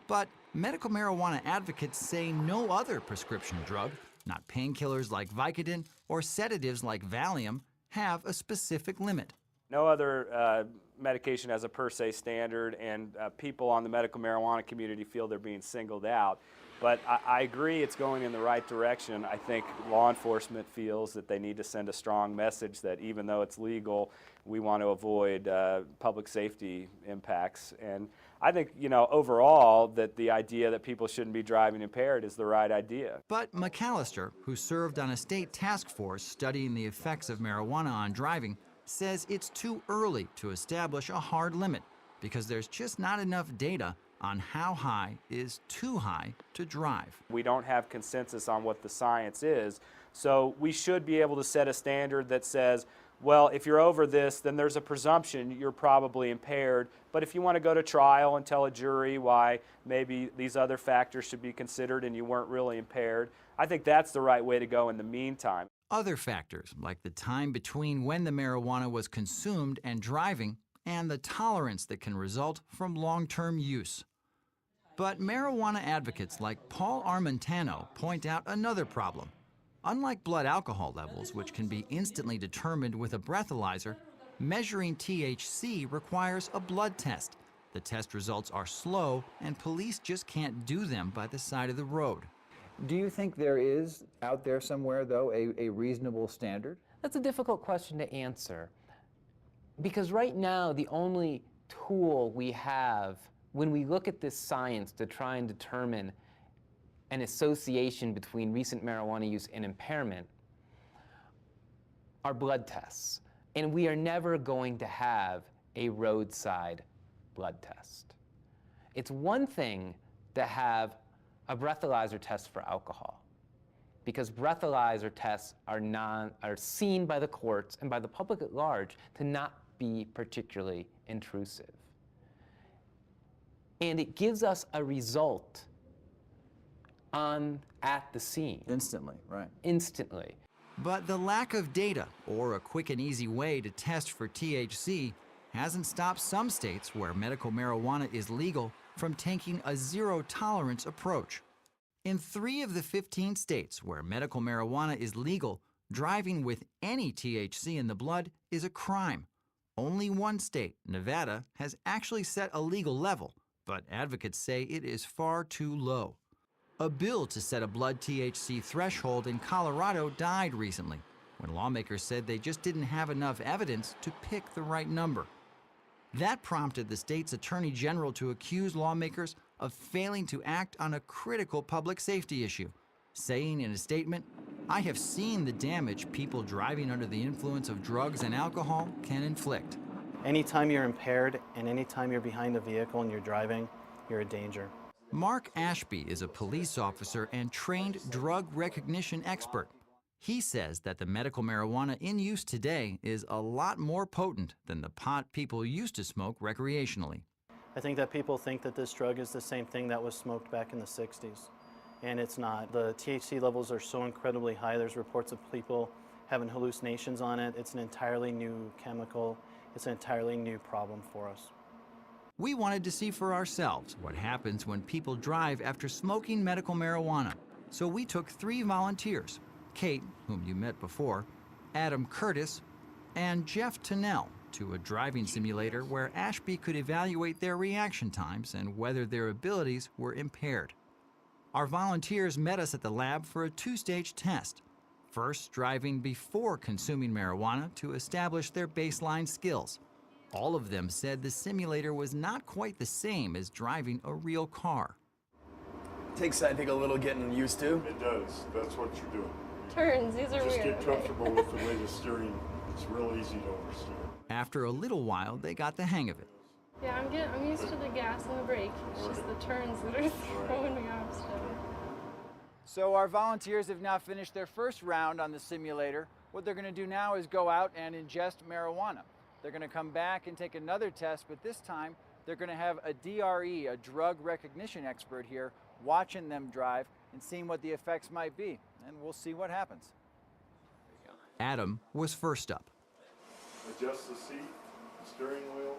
But medical marijuana advocates say no other prescription drug, not painkillers like Vicodin or sedatives like Valium, have a specific limit. No other medication has a per se standard, and people on the medical marijuana community feel they're being singled out. But I agree it's going in the right direction. I think law enforcement feels that they need to send a strong message that even though it's legal, we want to avoid public safety impacts. And I think, overall, that the idea that people shouldn't be driving impaired is the right idea. But McAllister, who served on a state task force studying the effects of marijuana on driving, says it's too early to establish a hard limit because there's just not enough data on how high is too high to drive. We don't have consensus on what the science is, so we should be able to set a standard that says, well, if you're over this, then there's a presumption you're probably impaired, but if you want to go to trial and tell a jury why maybe these other factors should be considered and you weren't really impaired, I think that's the right way to go in the meantime. Other factors, like the time between when the marijuana was consumed and driving, and the tolerance that can result from long-term use. But marijuana advocates like Paul Armentano point out another problem. Unlike blood alcohol levels, which can be instantly determined with a breathalyzer, measuring THC requires a blood test. The test results are slow, and police just can't do them by the side of the road. Do you think there is out there somewhere, though, a reasonable standard? That's a difficult question to answer. Because right now, the only tool we have when we look at this science to try and determine an association between recent marijuana use and impairment are blood tests. And we are never going to have a roadside blood test. It's one thing to have a breathalyzer test for alcohol, because breathalyzer tests are seen by the courts and by the public at large to not be particularly intrusive. And it gives us a result at the scene. Instantly, right. Instantly. But the lack of data, or a quick and easy way to test for THC, hasn't stopped some states where medical marijuana is legal from taking a zero-tolerance approach. In 3 of the 15 states where medical marijuana is legal, driving with any THC in the blood is a crime. Only one state, Nevada, has actually set a legal level, but advocates say it is far too low. A bill to set a blood THC threshold in Colorado died recently, when lawmakers said they just didn't have enough evidence to pick the right number. That prompted the state's attorney general to accuse lawmakers of failing to act on a critical public safety issue, saying in a statement, "I have seen the damage people driving under the influence of drugs and alcohol can inflict." Anytime you're impaired and anytime you're behind a vehicle and you're driving, you're a danger. Mark Ashby is a police officer and trained drug recognition expert. He says that the medical marijuana in use today is a lot more potent than the pot people used to smoke recreationally. I think that people think that this drug is the same thing that was smoked back in the 60s, and it's not. The THC levels are so incredibly high. There's reports of people having hallucinations on it. It's an entirely new chemical. It's an entirely new problem for us. We wanted to see for ourselves what happens when people drive after smoking medical marijuana. So we took 3 volunteers, Kate, whom you met before, Adam Curtis, and Jeff Tennell, to a driving simulator where Ashby could evaluate their reaction times and whether their abilities were impaired. Our volunteers met us at the lab for a 2-stage test. First, driving before consuming marijuana to establish their baseline skills. All of them said the simulator was not quite the same as driving a real car. Takes, I think, a little getting used to. It does. That's what you're doing. Turns, these are Just weird. get comfortable with the way the steering. It's real easy to oversteer. After a little while, they got the hang of it. Yeah, I'm used to the gas and the brake. It's just the turns that are throwing me off still. So our volunteers have now finished their first round on the simulator. What they're going to do now is go out and ingest marijuana. They're going to come back and take another test, but this time they're going to have a DRE, a drug recognition expert here, watching them drive and seeing what the effects might be. And we'll see what happens. Adam was first up. Adjust the seat, steering wheel.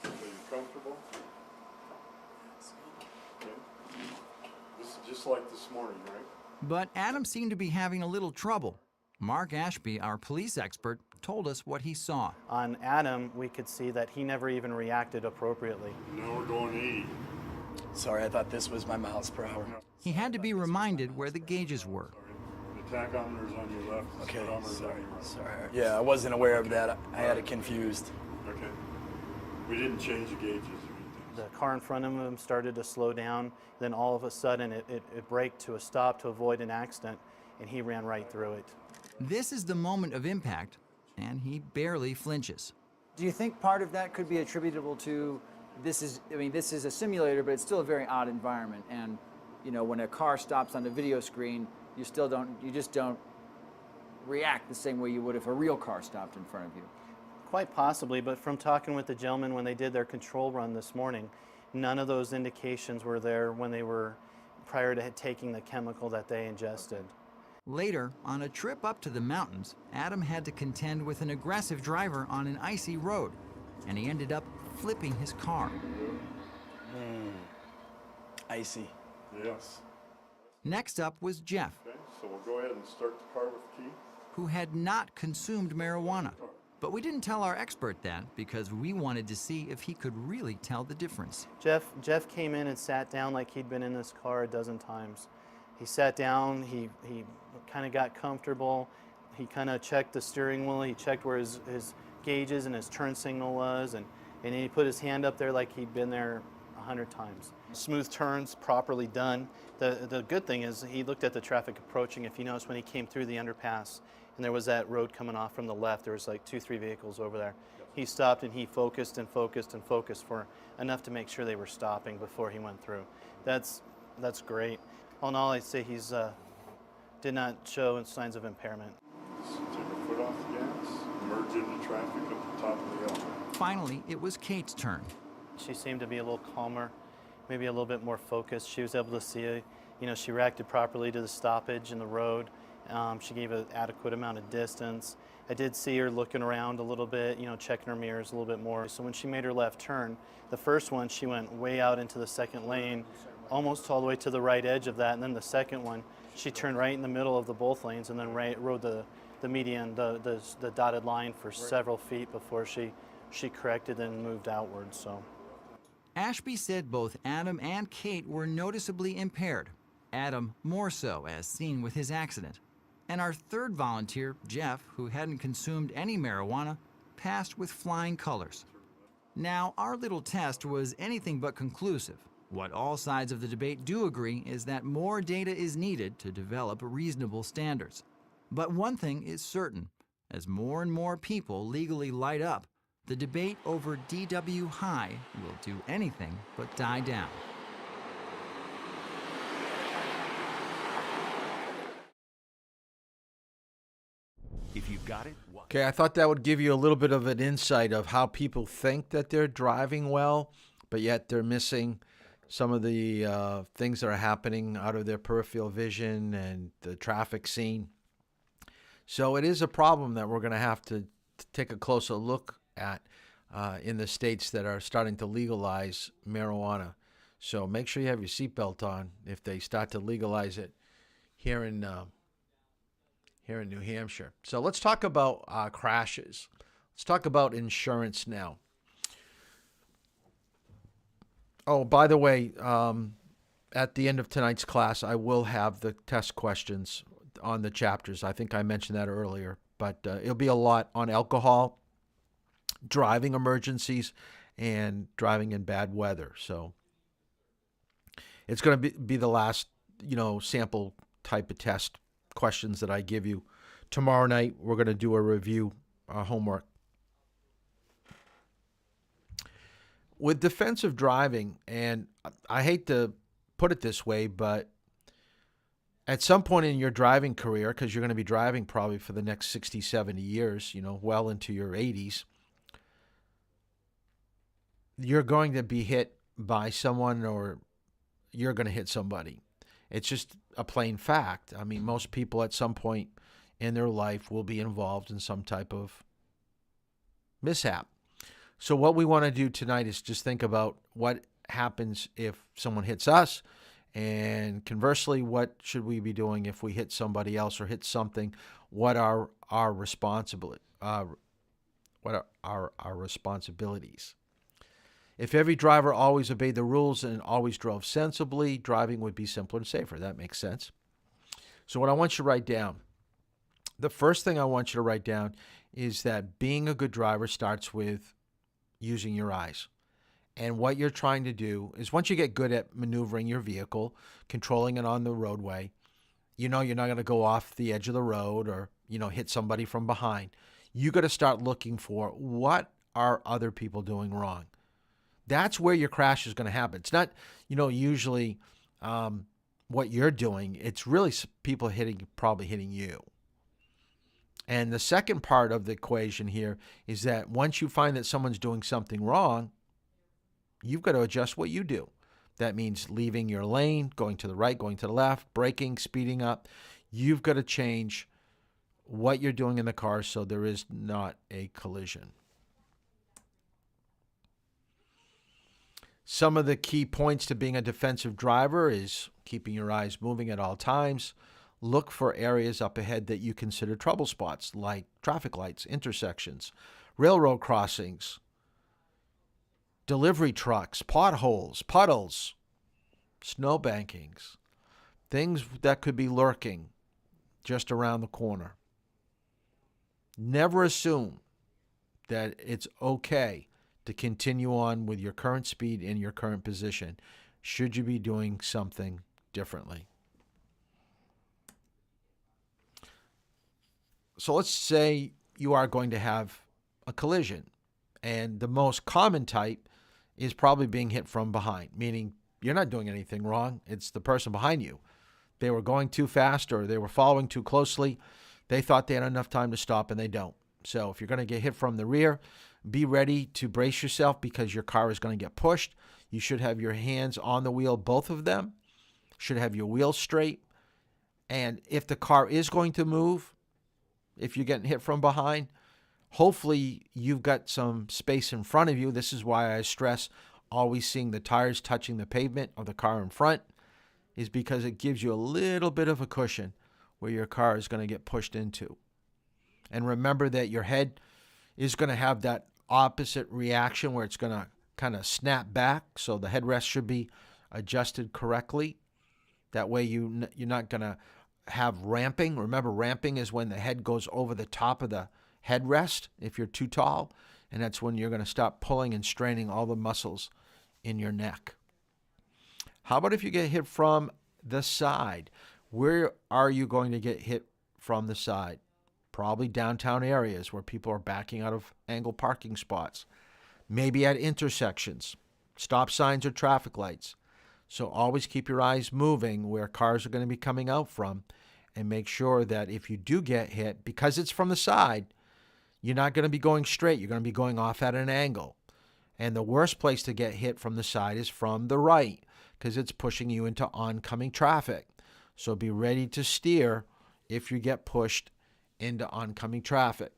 So you're comfortable. Okay. This is just like this morning, right? But Adam seemed to be having a little trouble. Mark Ashby, our police expert, told us what he saw. On Adam, we could see that he never even reacted appropriately. Now we're going 80. Sorry, I thought this was my miles per hour. He had to be reminded where the gauges were. The tachometer's on your left. The Okay, speedometer's on sorry, your right. sorry. Yeah, I wasn't aware of that. I had it confused. Okay. We didn't change the gauges or anything. The car in front of him started to slow down. Then all of a sudden, it braked to a stop to avoid an accident, and he ran right through it. This is the moment of impact, and he barely flinches. Do you think part of that could be attributable to this is a simulator, but it's still a very odd environment. And, you know, when a car stops on the video screen, you just don't react the same way you would if a real car stopped in front of you. Quite possibly, but from talking with the gentlemen when they did their control run this morning, none of those indications were there when they were prior to taking the chemical that they ingested. Later, on a trip up to the mountains, Adam had to contend with an aggressive driver on an icy road, and he ended up flipping his car. Icy. Yes. Next up was Jeff, Okay, so we'll go ahead and start the car with the key. who had not consumed marijuana. But we didn't tell our expert that because we wanted to see if he could really tell the difference. Jeff came in and sat down like he'd been in this car a dozen times. He sat down, he kind of got comfortable, he kind of checked the steering wheel, he checked where his gauges and his turn signal was, and then he put his hand up there like he'd been there 100 times. Smooth turns, properly done. The good thing is he looked at the traffic approaching. If you notice when he came through the underpass and there was that road coming off from the left, there was like 2-3 vehicles over there. He stopped and he focused and focused and focused for enough to make sure they were stopping before he went through. That's great. All in all, I'd say he's did not show signs of impairment. Just take a foot off the gas, merge into traffic at the top of the hill. Finally, it was Kate's turn. She seemed to be a little calmer, maybe a little bit more focused. She was able to see, she reacted properly to the stoppage in the road. She gave an adequate amount of distance. I did see her looking around a little bit, checking her mirrors a little bit more. So when she made her left turn, the first one, she went way out into the second lane, almost all the way to the right edge of that. And then the second one, she turned right in the middle of the both lanes and then rode the median, the dotted line for several feet before she corrected and moved outwards. So. Ashby said both Adam and Kate were noticeably impaired. Adam more so, as seen with his accident. And our third volunteer, Jeff, who hadn't consumed any marijuana, passed with flying colors. Now, our little test was anything but conclusive. What all sides of the debate do agree is that more data is needed to develop reasonable standards. But one thing is certain. As more and more people legally light up, the debate over DW high will do anything but die down. If you've got it, Okay, I thought that would give you a little bit of an insight of how people think that they're driving well, but yet they're missing some of the things that are happening out of their peripheral vision and the traffic scene. So it is a problem that we're going to have to take a closer look at in the states that are starting to legalize marijuana. So make sure you have your seatbelt on if they start to legalize it here in New Hampshire. So let's talk about crashes. Let's talk about insurance now. Oh, by the way, at the end of tonight's class, I will have the test questions on the chapters. I think I mentioned that earlier, but it'll be a lot on alcohol, driving emergencies, and driving in bad weather. So it's going to be the last, sample type of test questions that I give you. Tomorrow night, we're going to do a review homework. With defensive driving, and I hate to put it this way, but at some point in your driving career, because you're going to be driving probably for the next 60, 70 years, well into your 80s, you're going to be hit by someone or you're going to hit somebody. It's just a plain fact. I mean, most people at some point in their life will be involved in some type of mishap. So what we want to do tonight is just think about what happens if someone hits us, and conversely, what should we be doing if we hit somebody else or hit something? What are our responsibilities? If every driver always obeyed the rules and always drove sensibly, driving would be simpler and safer. That makes sense. So what I want you to write down, the first thing I want you to write down is that being a good driver starts with using your eyes. And what you're trying to do is, once you get good at maneuvering your vehicle, controlling it on the roadway, you're not going to go off the edge of the road or, hit somebody from behind. You got to start looking for, what are other people doing wrong? That's where your crash is going to happen. It's not, usually what you're doing. It's really people probably hitting you. And the second part of the equation here is that once you find that someone's doing something wrong, you've got to adjust what you do. That means leaving your lane, going to the right, going to the left, braking, speeding up. You've got to change what you're doing in the car so there is not a collision. Some of the key points to being a defensive driver is keeping your eyes moving at all times. Look for areas up ahead that you consider trouble spots, like traffic lights, intersections, railroad crossings, delivery trucks, potholes, puddles, snow bankings, things that could be lurking just around the corner. Never assume that it's okay to continue on with your current speed in your current position, should you be doing something differently. So let's say you are going to have a collision, and the most common type is probably being hit from behind, meaning you're not doing anything wrong. It's the person behind you. They were going too fast or they were following too closely. They thought they had enough time to stop, and they don't. So if you're going to get hit from the rear, be ready to brace yourself, because your car is going to get pushed. You should have your hands on the wheel, both of them. Should have your wheels straight. And if the car is going to move, if you're getting hit from behind, hopefully you've got some space in front of you. This is why I stress always seeing the tires touching the pavement of the car in front, is because it gives you a little bit of a cushion where your car is going to get pushed into. And remember that your head is going to have that opposite reaction where it's going to kind of snap back. So the headrest should be adjusted correctly. That way you're not going to have ramping. Remember, ramping is when the head goes over the top of the headrest if you're too tall. And that's when you're going to stop pulling and straining all the muscles in your neck. How about if you get hit from the side? Where are you going to get hit from the side? Probably downtown areas where people are backing out of angle parking spots. Maybe at intersections, stop signs or traffic lights. So always keep your eyes moving where cars are going to be coming out from, and make sure that if you do get hit, because it's from the side, you're not going to be going straight. You're going to be going off at an angle. And the worst place to get hit from the side is from the right, because it's pushing you into oncoming traffic. So be ready to steer if you get pushed into oncoming traffic.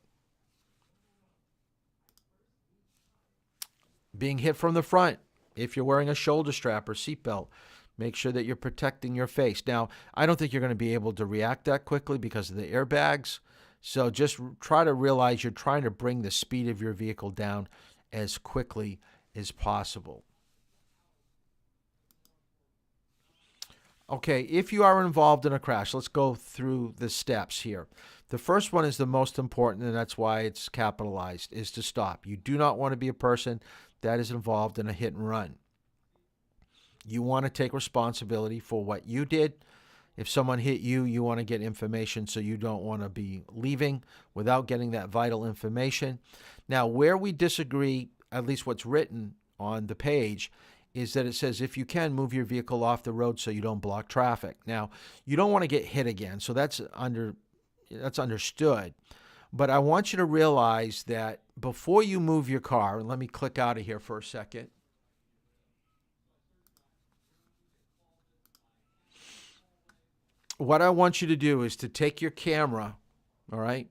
Being hit from the front, if you're wearing a shoulder strap or seatbelt, make sure that you're protecting your face. Now, I don't think you're going to be able to react that quickly because of the airbags. So just try to realize you're trying to bring the speed of your vehicle down as quickly as possible. Okay, if you are involved in a crash, let's go through the steps here. The first one is the most important, and that's why it's capitalized, is to stop. You do not want to be a person that is involved in a hit and run. You want to take responsibility for what you did. If someone hit you, you want to get information, so you don't want to be leaving without getting that vital information. Now, where we disagree, at least what's written on the page, is that it says if you can, move your vehicle off the road so you don't block traffic. Now, you don't want to get hit again, so that's understood. But I want you to realize that before you move your car, and let me click out of here for a second. What I want you to do is to take your camera, all right,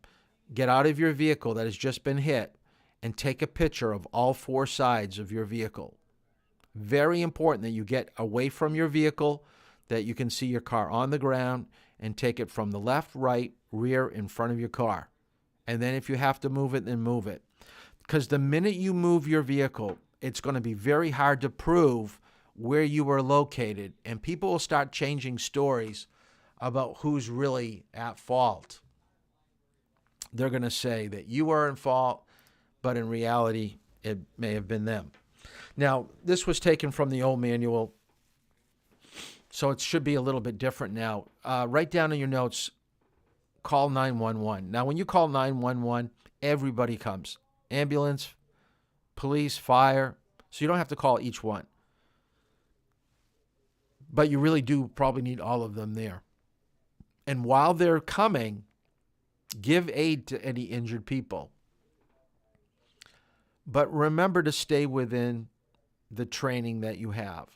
get out of your vehicle that has just been hit, and take a picture of all four sides of your vehicle. Very important that you get away from your vehicle, that you can see your car on the ground, and take it from the left, right, rear, in front of your car. And then if you have to move it, then move it. Because the minute you move your vehicle, it's going to be very hard to prove where you were located, and people will start changing stories about who's really at fault. They're going to say that you were in fault, but in reality, it may have been them. Now, this was taken from the old manual, so it should be a little bit different now. Write down in your notes, call 911. Now, when you call 911, everybody comes. Ambulance, police, fire, so you don't have to call each one. But you really do probably need all of them there. And while they're coming, give aid to any injured people. But remember to stay within the training that you have.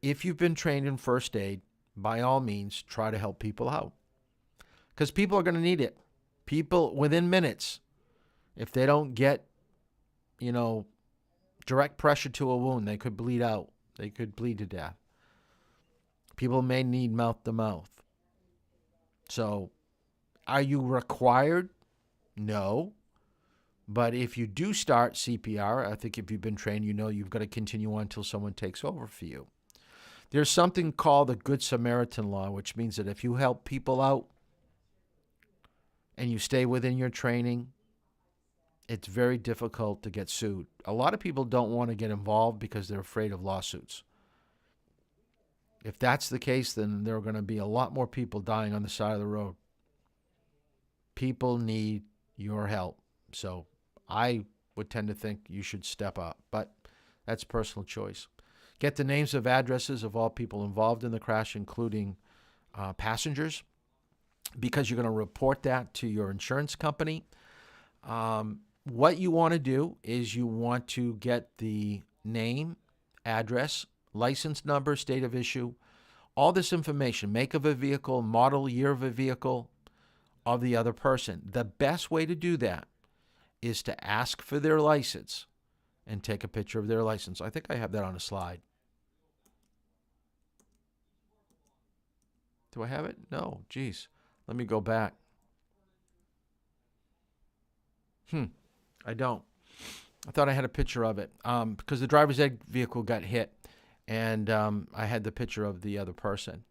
If you've been trained in first aid, by all means, try to help people out. Because people are going to need it. People, within minutes, if they don't get, direct pressure to a wound, they could bleed out. They could bleed to death. People may need mouth-to-mouth. So, are you required? No. But if you do start CPR, I think if you've been trained, you've got to continue on until someone takes over for you. There's something called the Good Samaritan law, which means that if you help people out and you stay within your training, it's very difficult to get sued. A lot of people don't want to get involved because they're afraid of lawsuits. If that's the case, then there are going to be a lot more people dying on the side of the road. People need your help. So I would tend to think you should step up, but that's personal choice. Get the names of addresses of all people involved in the crash, including passengers, because you're going to report that to your insurance company. What you want to do is you want to get the name, address, license number, state of issue, all this information, make of a vehicle, model, year of a vehicle of the other person. The best way to do that is to ask for their license and take a picture of their license. I think I have that on a slide. Do I have it? No, geez. Let me go back. I don't. I thought I had a picture of it because the driver's ed vehicle got hit, and I had the picture of the other person.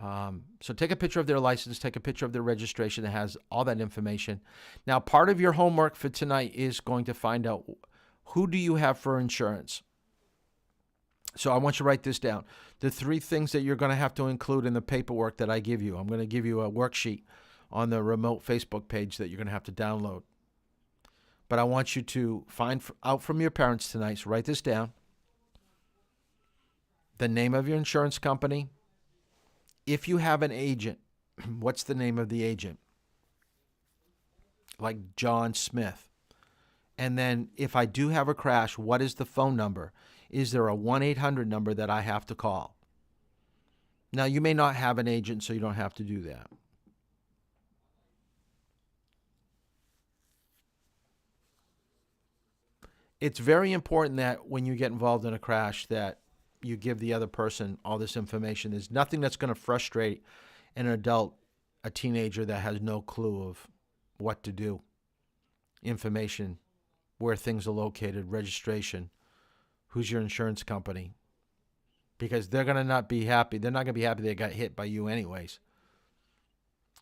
So take a picture of their license, take a picture of their registration that has all that information. Now, part of your homework for tonight is going to find out who do you have for insurance. So I want you to write this down. The 3 things that you're going to have to include in the paperwork that I give you. I'm going to give you a worksheet on the remote Facebook page that you're going to have to download. But I want you to find out from your parents tonight, so write this down. The name of your insurance company. If you have an agent, what's the name of the agent? Like John Smith. And then if I do have a crash, what is the phone number? Is there a 1-800 number that I have to call? Now, you may not have an agent, so you don't have to do that. It's very important that when you get involved in a crash that you give the other person all this information. There's nothing that's going to frustrate an adult, a teenager that has no clue of what to do. Information, where things are located, registration, who's your insurance company. because they're going to not be happy. They're not going to be happy they got hit by you anyways.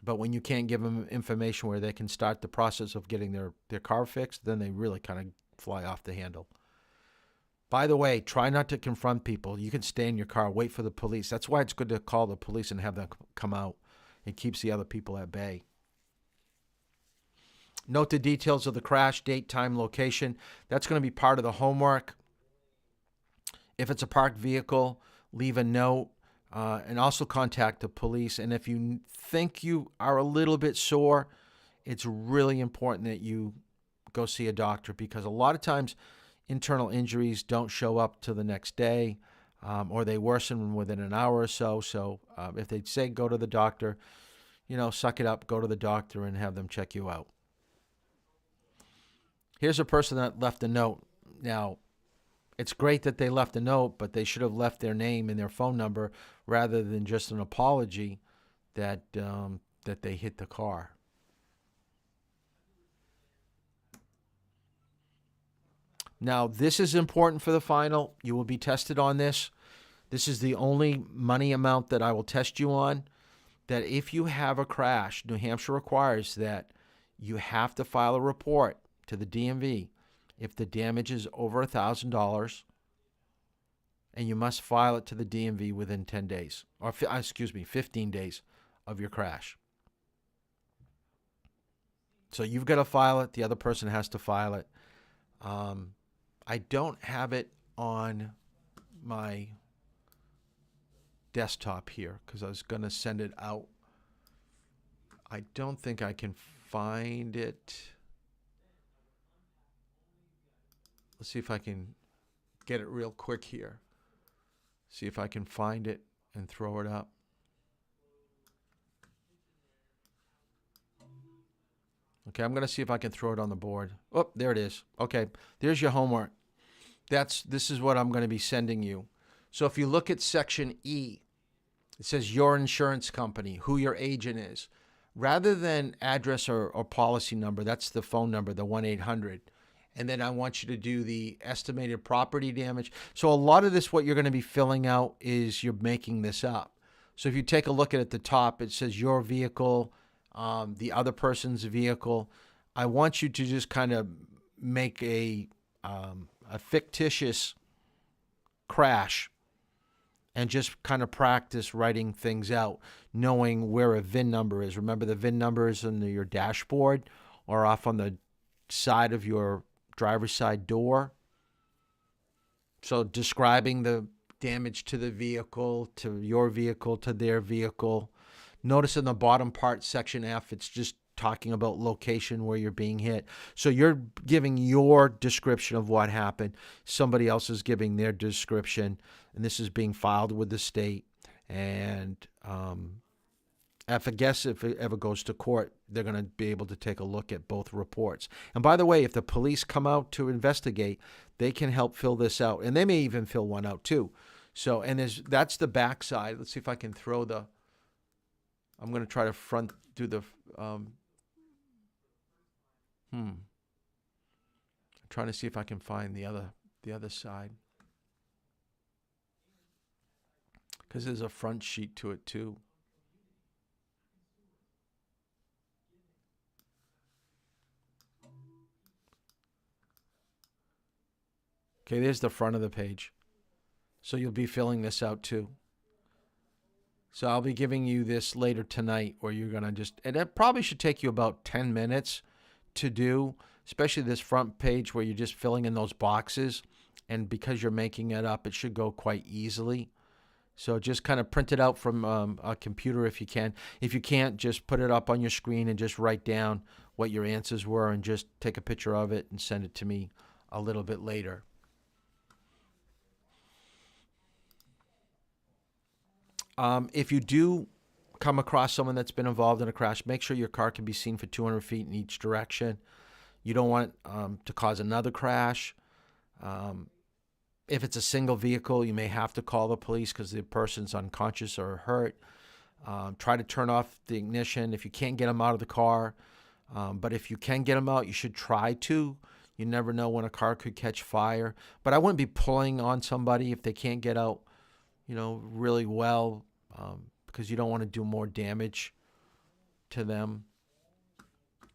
But when you can't give them information where they can start the process of getting their car fixed, then they really kind of fly off the handle. By the way, try not to confront people. You can stay in your car, wait for the police. That's why it's good to call the police and have them come out. It keeps the other people at bay. Note the details of the crash, date, time, location. That's going to be part of the homework. If it's a parked vehicle, leave a note and also contact the police. And if you think you are a little bit sore, it's really important that you go see a doctor, because a lot of times internal injuries don't show up till the next day, or they worsen within an hour or so. So if they say go to the doctor, suck it up, go to the doctor and have them check you out. Here's a person that left a note. Now, it's great that they left a note, but they should have left their name and their phone number rather than just an apology that they hit the car. Now, this is important for the final. You will be tested on this. This is the only money amount that I will test you on. That if you have a crash, New Hampshire requires that you have to file a report to the DMV if the damage is over $1,000, and you must file it to the DMV within 10 days, or 15 days of your crash. So you've got to file it. The other person has to file it. I don't have it on my desktop here because I was going to send it out. I don't think I can find it. Let's see if I can get it real quick here. See if I can find it and throw it up. Okay, I'm going to see if I can throw it on the board. Oh, there it is. Okay, there's your homework. This is what I'm going to be sending you. So if you look at section E, it says your insurance company, who your agent is. Rather than address or policy number, that's the phone number, the 1-800. And then I want you to do the estimated property damage. So a lot of this, what you're going to be filling out is you're making this up. So if you take a look at the top, it says your vehicle, the other person's vehicle. I want you to just kind of make a fictitious crash and just kind of practice writing things out, knowing where a VIN number is. Remember, the VIN number is on your dashboard or off on the side of your driver's side door. So describing the damage to the vehicle, to your vehicle, to their vehicle. Notice in the bottom part, section F, it's just talking about location where you're being hit. So you're giving your description of what happened. Somebody else is giving their description, and this is being filed with the state. And if it ever goes to court, they're going to be able to take a look at both reports. And by the way, if the police come out to investigate, they can help fill this out, and they may even fill one out too. So, and that's the back side. Let's see if I can throw the. I'm going to try to do the. I'm trying to see if I can find the other side, because there's a front sheet to it too. Okay, there's the front of the page. So you'll be filling this out too. So I'll be giving you this later tonight, where you're going to and it probably should take you about 10 minutes to do, especially this front page where you're just filling in those boxes. And because you're making it up, it should go quite easily. So just kind of print it out from a computer if you can. If you can't, just put it up on your screen and just write down what your answers were and just take a picture of it and send it to me a little bit later. If you do come across someone that's been involved in a crash, make sure your car can be seen for 200 feet in each direction. You don't want to cause another crash. If it's a single vehicle, you may have to call the police because the person's unconscious or hurt. Try to turn off the ignition if you can't get them out of the car. But if you can get them out, you should try to. You never know when a car could catch fire. But I wouldn't be pulling on somebody if they can't get out. really well, because you don't want to do more damage to them.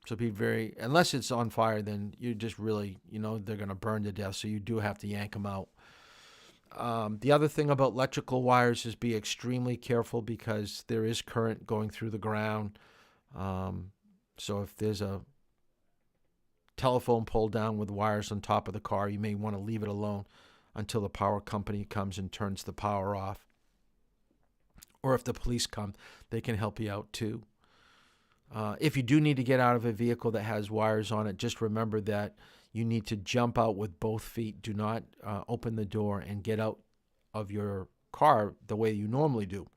So be very, unless it's on fire, then you just really, they're going to burn to death. So you do have to yank them out. The other thing about electrical wires is be extremely careful, because there is current going through the ground. So if there's a telephone pole down with wires on top of the car, you may want to leave it alone until the power company comes and turns the power off. Or if the police come, they can help you out too. If you do need to get out of a vehicle that has wires on it, just remember that you need to jump out with both feet. Do not open the door and get out of your car the way you normally do.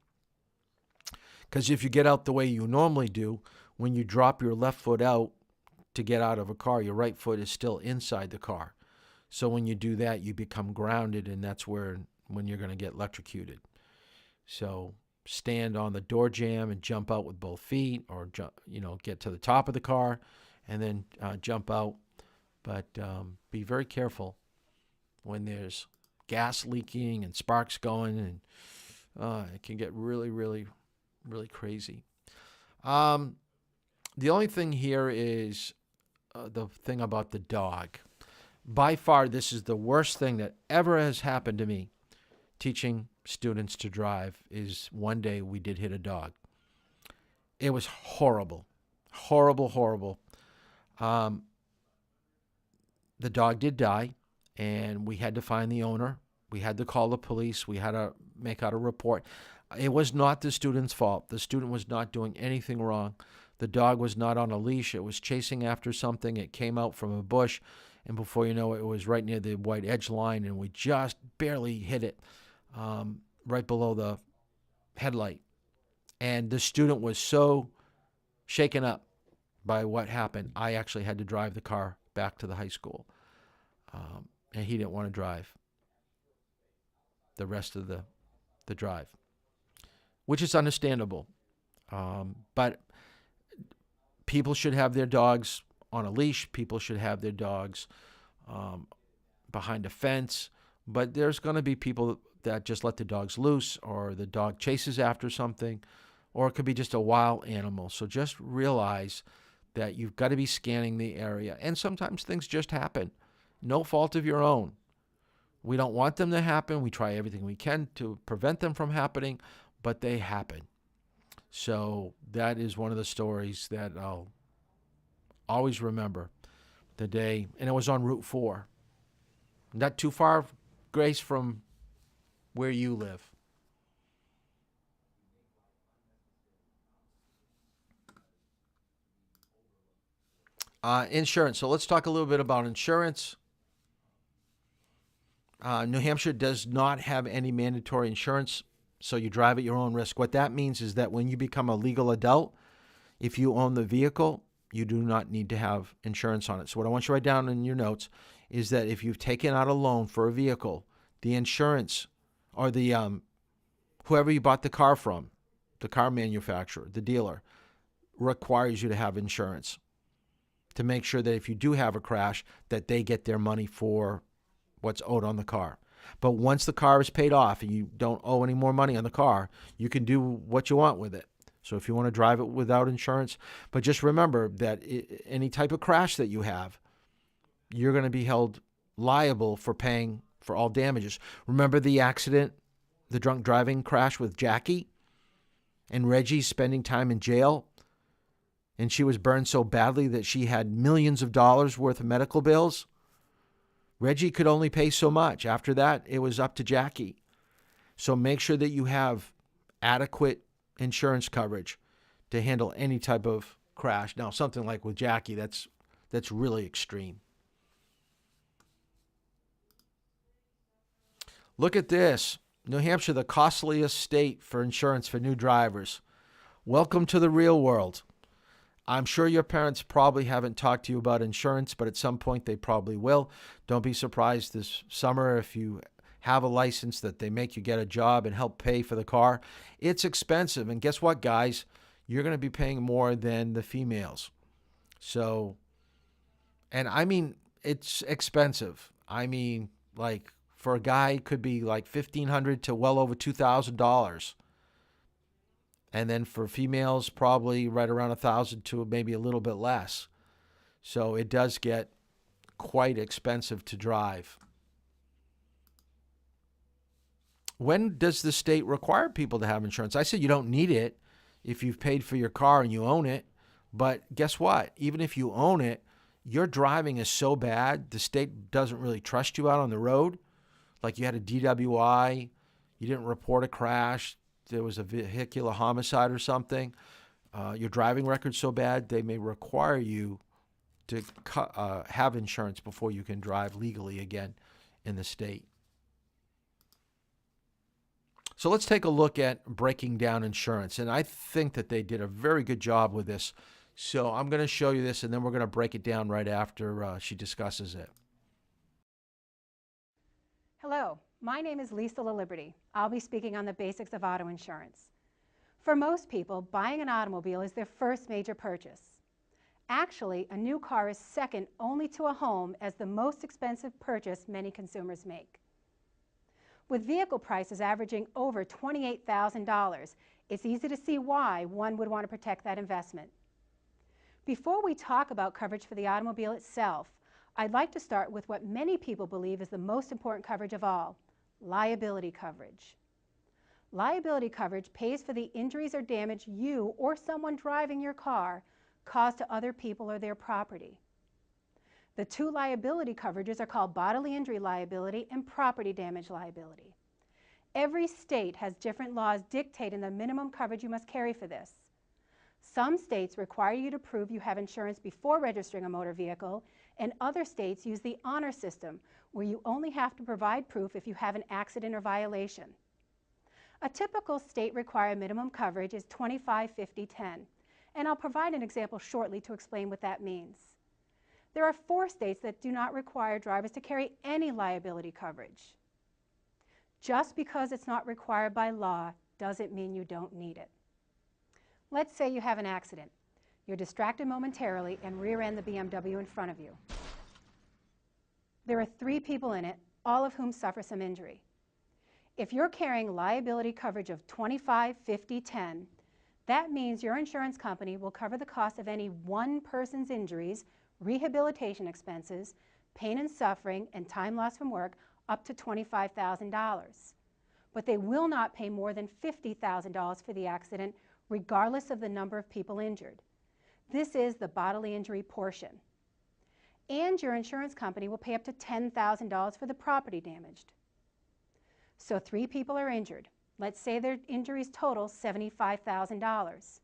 Because if you get out the way you normally do, when you drop your left foot out to get out of a car, your right foot is still inside the car. So when you do that, you become grounded, and that's when you're going to get electrocuted. So stand on the door jamb and jump out with both feet, or get to the top of the car and then jump out. But be very careful when there's gas leaking and sparks going, and it can get really, really, really crazy. The only thing here is the thing about the dog. By far, this is the worst thing that ever has happened to me teaching students to drive. Is one day we did hit a dog. It was horrible. Horrible, horrible. The dog did die, and we had to find the owner. We had to call the police. We had to make out a report. It was not the student's fault. The student was not doing anything wrong. The dog was not on a leash. It was chasing after something. It came out from a bush, and before you know it, it was right near the white edge line, and we just barely hit it right below the headlight. And the student was so shaken up by what happened, I actually had to drive the car back to the high school. And he didn't want to drive the rest of the drive, which is understandable. But people should have their dogs on a leash. People should have their dogs behind a fence. But there's going to be people that just let the dogs loose, or the dog chases after something, or it could be just a wild animal. So just realize that you've got to be scanning the area. And sometimes things just happen. No fault of your own. We don't want them to happen. We try everything we can to prevent them from happening, but they happen. So that is one of the stories that I'll always remember. The day, and it was on Route 4. Not too far, Grace, from where you live. Insurance. So let's talk a little bit about insurance. New Hampshire does not have any mandatory insurance, so you drive at your own risk. What that means is that when you become a legal adult, if you own the vehicle, you do not need to have insurance on it. So what I want you to write down in your notes is that if you've taken out a loan for a vehicle, the insurance, or the whoever you bought the car from, the car manufacturer, the dealer, requires you to have insurance to make sure that if you do have a crash, that they get their money for what's owed on the car. But once the car is paid off and you don't owe any more money on the car, you can do what you want with it. So if you want to drive it without insurance, but just remember that any type of crash that you have, you're going to be held liable for paying for all damages. Remember the accident, the drunk driving crash with Jackie, and Reggie spending time in jail, and she was burned so badly that she had millions of dollars worth of medical bills? Reggie could only pay so much. After that, it was up to Jackie. So make sure that you have adequate insurance coverage to handle any type of crash. Now, something like with Jackie, that's really extreme. Look at this. New Hampshire, the costliest state for insurance for new drivers. Welcome to the real world. I'm sure your parents probably haven't talked to you about insurance, but at some point they probably will. Don't be surprised this summer if you have a license that they make you get a job and help pay for the car. It's expensive. And guess what, guys? You're going to be paying more than the females. So, and I mean, it's expensive. I mean, like For a guy, it could be like $1,500 to well over $2,000. And then for females, probably right around $1,000 to maybe a little bit less. So it does get quite expensive to drive. When does the state require people to have insurance? I said you don't need it if you've paid for your car and you own it. But guess what? Even if you own it, your driving is so bad, the state doesn't really trust you out on the road. Like you had a DWI, you didn't report a crash, there was a vehicular homicide or something. Your driving record's so bad, they may require you to have insurance before you can drive legally again in the state. So let's take a look at breaking down insurance. And I think that they did a very good job with this. So I'm going to show you this, and then we're going to break it down right after she discusses it. Hello, my name is Lisa LaLiberty. I'll be speaking on the basics of auto insurance. For most people, buying an automobile is their first major purchase. Actually, a new car is second only to a home as the most expensive purchase many consumers make. With vehicle prices averaging over $28,000, it's easy to see why one would want to protect that investment. Before we talk about coverage for the automobile itself, I'd like to start with what many people believe is the most important coverage of all, liability coverage. Liability coverage pays for the injuries or damage you or someone driving your car caused to other people or their property. The two liability coverages are called bodily injury liability and property damage liability. Every state has different laws dictating the minimum coverage you must carry for this. Some states require you to prove you have insurance before registering a motor vehicle, and other states use the honor system, where you only have to provide proof if you have an accident or violation. A typical state-required minimum coverage is 25, 50, 10, and I'll provide an example shortly to explain what that means. There are 4 states that do not require drivers to carry any liability coverage. Just because it's not required by law doesn't mean you don't need it. Let's say you have an accident. You're distracted momentarily and rear-end the BMW in front of you. There are 3 people in it, all of whom suffer some injury. If you're carrying liability coverage of 25, 50, 10, that means your insurance company will cover the cost of any one person's injuries, rehabilitation expenses, pain and suffering, and time lost from work up to $25,000. But they will not pay more than $50,000 for the accident, regardless of the number of people injured. This is the bodily injury portion. And your insurance company will pay up to $10,000 for the property damaged. So 3 people are injured. Let's say their injuries total $75,000.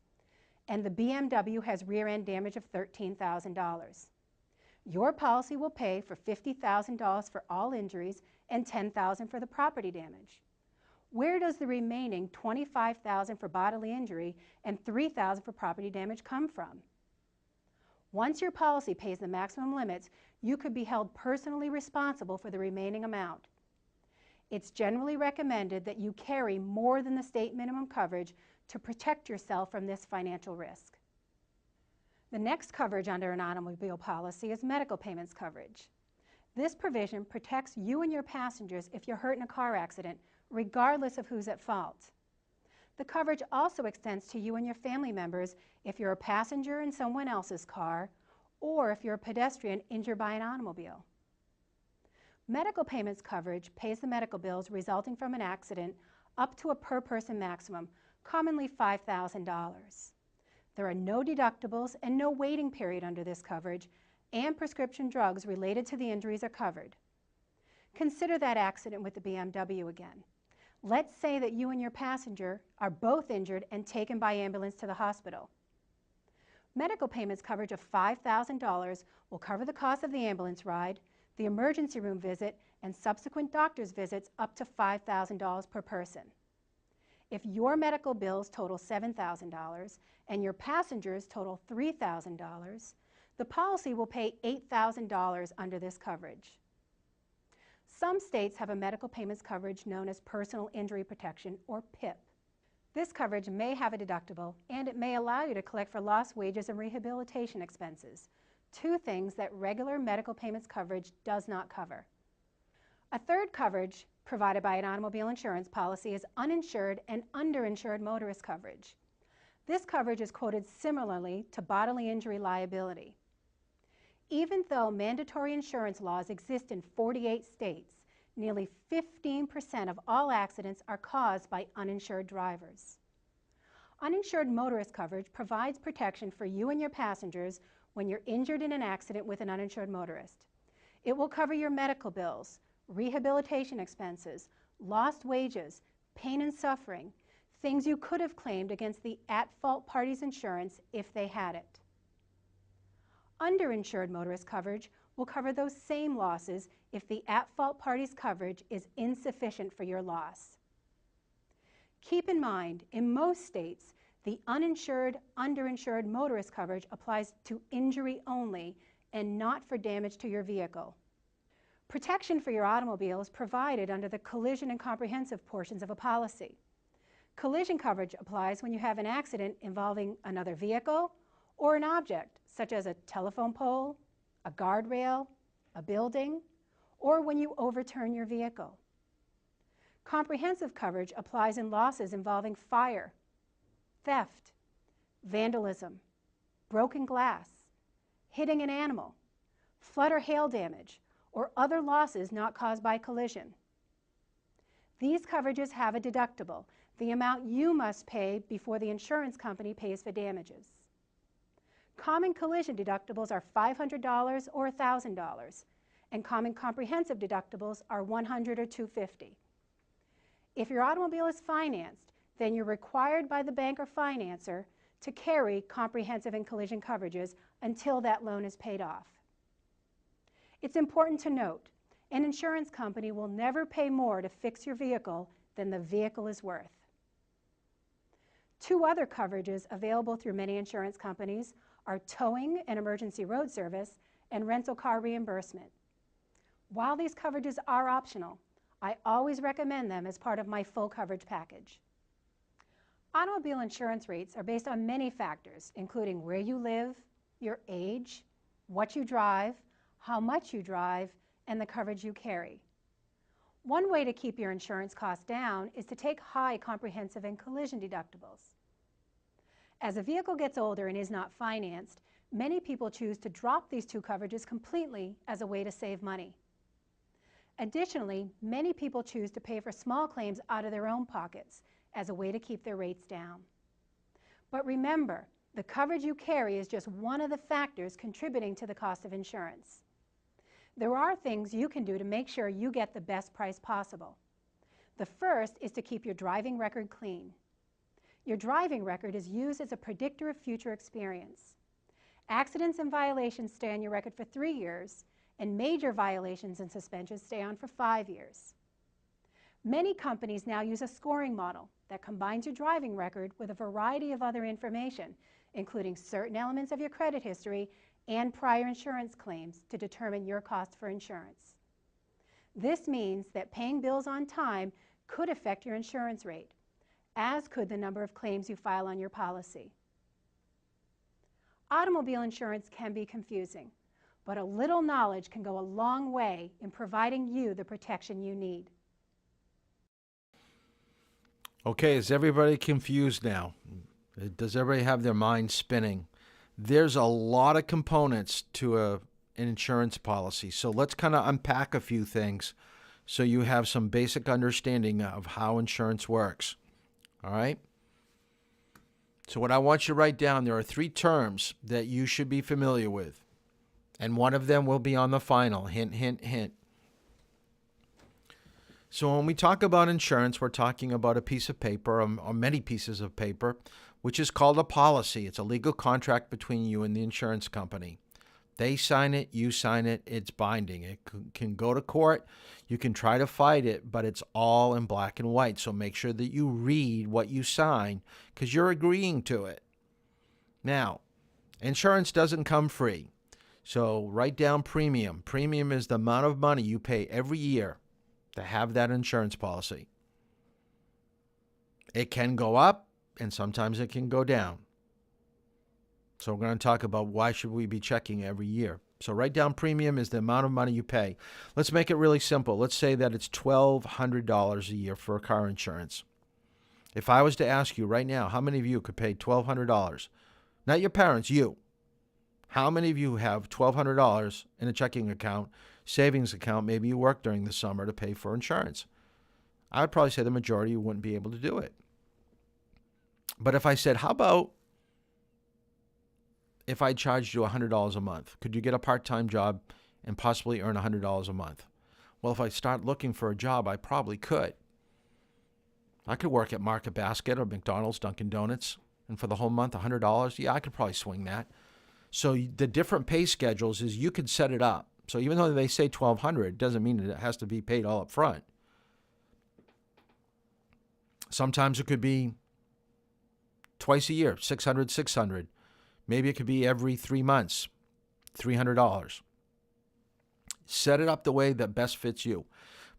And the BMW has rear-end damage of $13,000. Your policy will pay for $50,000 for all injuries and $10,000 for the property damage. Where does the remaining $25,000 for bodily injury and $3,000 for property damage come from? Once your policy pays the maximum limits, you could be held personally responsible for the remaining amount. It's generally recommended that you carry more than the state minimum coverage to protect yourself from this financial risk. The next coverage under an automobile policy is medical payments coverage. This provision protects you and your passengers if you're hurt in a car accident, regardless of who's at fault. The coverage also extends to you and your family members if you're a passenger in someone else's car or if you're a pedestrian injured by an automobile. Medical payments coverage pays the medical bills resulting from an accident up to a per-person maximum, commonly $5,000. There are no deductibles and no waiting period under this coverage, and prescription drugs related to the injuries are covered. Consider that accident with the BMW again. Let's say that you and your passenger are both injured and taken by ambulance to the hospital. Medical payments coverage of $5,000 will cover the cost of the ambulance ride, the emergency room visit, and subsequent doctor's visits up to $5,000 per person. If your medical bills total $7,000 and your passengers total $3,000, the policy will pay $8,000 under this coverage. Some states have a medical payments coverage known as Personal Injury Protection, or PIP. This coverage may have a deductible, and it may allow you to collect for lost wages and rehabilitation expenses, 2 things that regular medical payments coverage does not cover. A third coverage provided by an automobile insurance policy is uninsured and underinsured motorist coverage. This coverage is quoted similarly to bodily injury liability. Even though mandatory insurance laws exist in 48 states, nearly 15% of all accidents are caused by uninsured drivers. Uninsured motorist coverage provides protection for you and your passengers when you're injured in an accident with an uninsured motorist. It will cover your medical bills, rehabilitation expenses, lost wages, pain and suffering, things you could have claimed against the at-fault party's insurance if they had it. Underinsured motorist coverage will cover those same losses if the at-fault party's coverage is insufficient for your loss. Keep in mind, in most states, the uninsured, underinsured motorist coverage applies to injury only and not for damage to your vehicle. Protection for your automobile is provided under the collision and comprehensive portions of a policy. Collision coverage applies when you have an accident involving another vehicle or an object, such as a telephone pole, a guardrail, a building, or when you overturn your vehicle. Comprehensive coverage applies in losses involving fire, theft, vandalism, broken glass, hitting an animal, flood or hail damage, or other losses not caused by collision. These coverages have a deductible, the amount you must pay before the insurance company pays for damages. Common collision deductibles are $500 or $1,000, and common comprehensive deductibles are $100 or $250. If your automobile is financed, then you're required by the bank or financer to carry comprehensive and collision coverages until that loan is paid off. It's important to note, an insurance company will never pay more to fix your vehicle than the vehicle is worth. Two other coverages available through many insurance companies are towing and emergency road service and rental car reimbursement. While these coverages are optional, I always recommend them as part of my full coverage package. Automobile insurance rates are based on many factors, including where you live, your age, what you drive, how much you drive, and the coverage you carry. One way to keep your insurance costs down is to take high comprehensive and collision deductibles. As a vehicle gets older and is not financed, many people choose to drop these two coverages completely as a way to save money. Additionally, many people choose to pay for small claims out of their own pockets as a way to keep their rates down. But remember, the coverage you carry is just one of the factors contributing to the cost of insurance. There are things you can do to make sure you get the best price possible. The first is to keep your driving record clean. Your driving record is used as a predictor of future experience. Accidents and violations stay on your record for 3 years, and major violations and suspensions stay on for 5 years. Many companies now use a scoring model that combines your driving record with a variety of other information, including certain elements of your credit history and prior insurance claims to determine your cost for insurance. This means that paying bills on time could affect your insurance rate, as could the number of claims you file on your policy. Automobile insurance can be confusing, but a little knowledge can go a long way in providing you the protection you need. Okay, is everybody confused now? Does everybody have their mind spinning? There's a lot of components to an insurance policy, so let's kind of unpack a few things so you have some basic understanding of how insurance works. All right? So what I want you to write down, there are 3 terms that you should be familiar with, and one of them will be on the final. Hint, hint, hint. So when we talk about insurance, we're talking about a piece of paper or many pieces of paper, which is called a policy. It's a legal contract between you and the insurance company. They sign it, you sign it, it's binding. It can go to court, you can try to fight it, but it's all in black and white. So make sure that you read what you sign because you're agreeing to it. Now, insurance doesn't come free. So write down premium. Premium is the amount of money you pay every year to have that insurance policy. It can go up and sometimes it can go down. So we're going to talk about why should we be checking every year. So write down premium is the amount of money you pay. Let's make it really simple. Let's say that it's $1,200 a year for car insurance. If I was to ask you right now, how many of you could pay $1,200? Not your parents, you. How many of you have $1,200 in a checking account, savings account? Maybe you work during the summer to pay for insurance. I would probably say the majority wouldn't be able to do it. But if I said, how about if I charged you $100 a month? Could you get a part-time job and possibly earn $100 a month? Well, if I start looking for a job, I probably could. I could work at Market Basket or McDonald's, Dunkin' Donuts, and for the whole month, $100. Yeah, I could probably swing that. So the different pay schedules is you could set it up. So even though they say $1,200, it doesn't mean that it has to be paid all up front. Sometimes it could be twice a year, $600. Maybe it could be every 3 months, $300. Set it up the way that best fits you.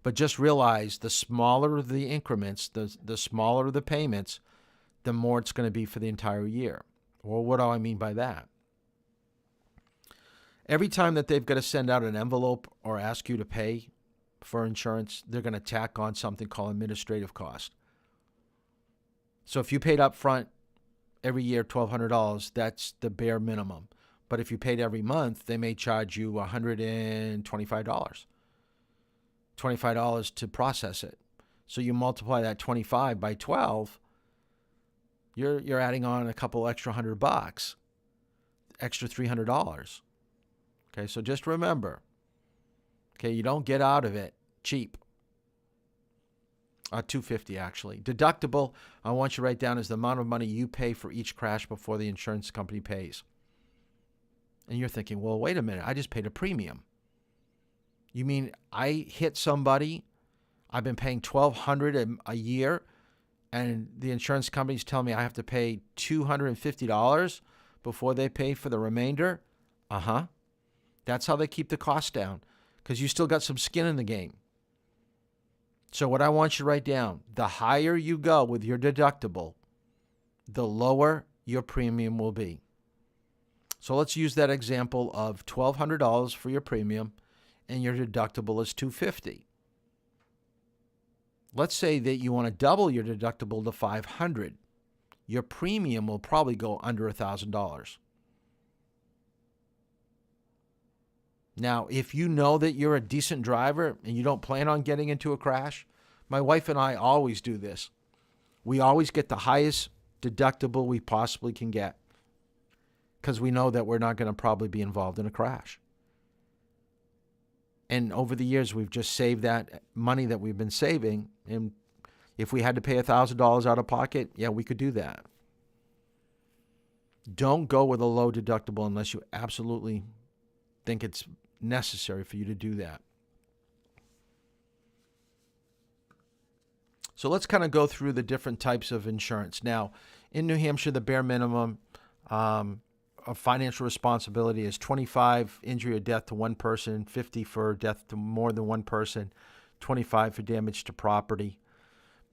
But just realize the smaller the increments, the smaller the payments, the more it's going to be for the entire year. Well, what do I mean by that? Every time that they've got to send out an envelope or ask you to pay for insurance, they're going to tack on something called administrative cost. So if you paid up front every year $1,200, that's the bare minimum. But if you paid every month, they may charge you $125. $25 to process it. So you multiply that 25 by 12, you're adding on a couple extra $100, extra $300. Okay, so just remember, okay, you don't get out of it cheap. $250 actually. Deductible, I want you to write down is the amount of money you pay for each crash before the insurance company pays. And you're thinking, well, wait a minute, I just paid a premium. You mean I hit somebody, I've been paying $1,200 a year, and the insurance company's telling me I have to pay $250 before they pay for the remainder? Uh-huh. That's how they keep the cost down, because you still got some skin in the game. So what I want you to write down, the higher you go with your deductible, the lower your premium will be. So let's use that example of $1,200 for your premium and your deductible is $250. Let's say that you want to double your deductible to $500. Your premium will probably go under $1,000. Now, if you know that you're a decent driver and you don't plan on getting into a crash, my wife and I always do this. We always get the highest deductible we possibly can get because we know that we're not going to probably be involved in a crash. And over the years, we've just saved that money that we've been saving. And if we had to pay $1,000 out of pocket, yeah, we could do that. Don't go with a low deductible unless you absolutely think it's necessary for you to do that. So let's kind of go through the different types of insurance. Now, in New Hampshire, the bare minimum of financial responsibility is 25 injury or death to one person, 50 for death to more than one person, 25 for damage to property.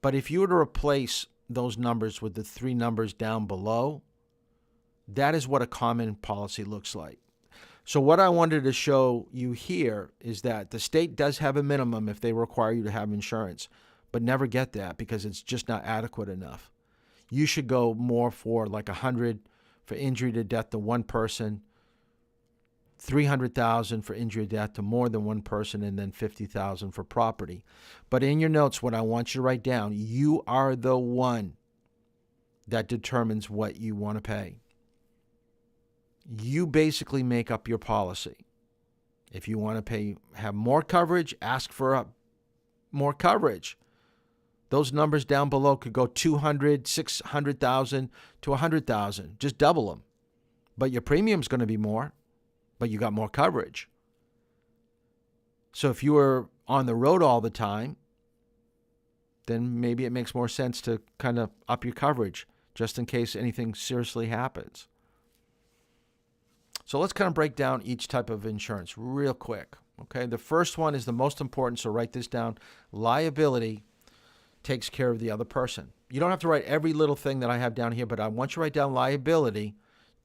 But if you were to replace those numbers with the three numbers down below, that is what a common policy looks like. So what I wanted to show you here is that the state does have a minimum if they require you to have insurance, but never get that because it's just not adequate enough. You should go more for like 100 for injury to death to one person, 300,000 for injury to death to more than one person, and then 50,000 for property. But in your notes, what I want you to write down, you are the one that determines what you want to pay. You basically make up your policy. If you want to have more coverage, ask for more coverage. Those numbers down below could go 200, 600,000 to 100,000. Just double them. But your premium's going to be more, but you got more coverage. So if you were on the road all the time, then maybe it makes more sense to kind of up your coverage just in case anything seriously happens. So let's kind of break down each type of insurance real quick. Okay, the first one is the most important, so write this down. Liability takes care of the other person. You don't have to write every little thing that I have down here, but I want you to write down liability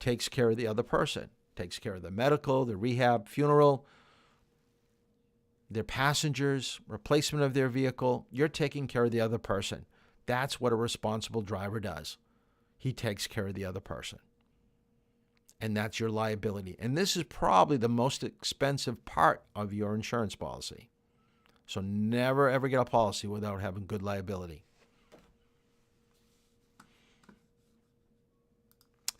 takes care of the other person. takes care of the medical, the rehab, funeral, their passengers, replacement of their vehicle. You're taking care of the other person. That's what a responsible driver does. He takes care of the other person. And that's your liability. And this is probably the most expensive part of your insurance policy. So never, ever get a policy without having good liability.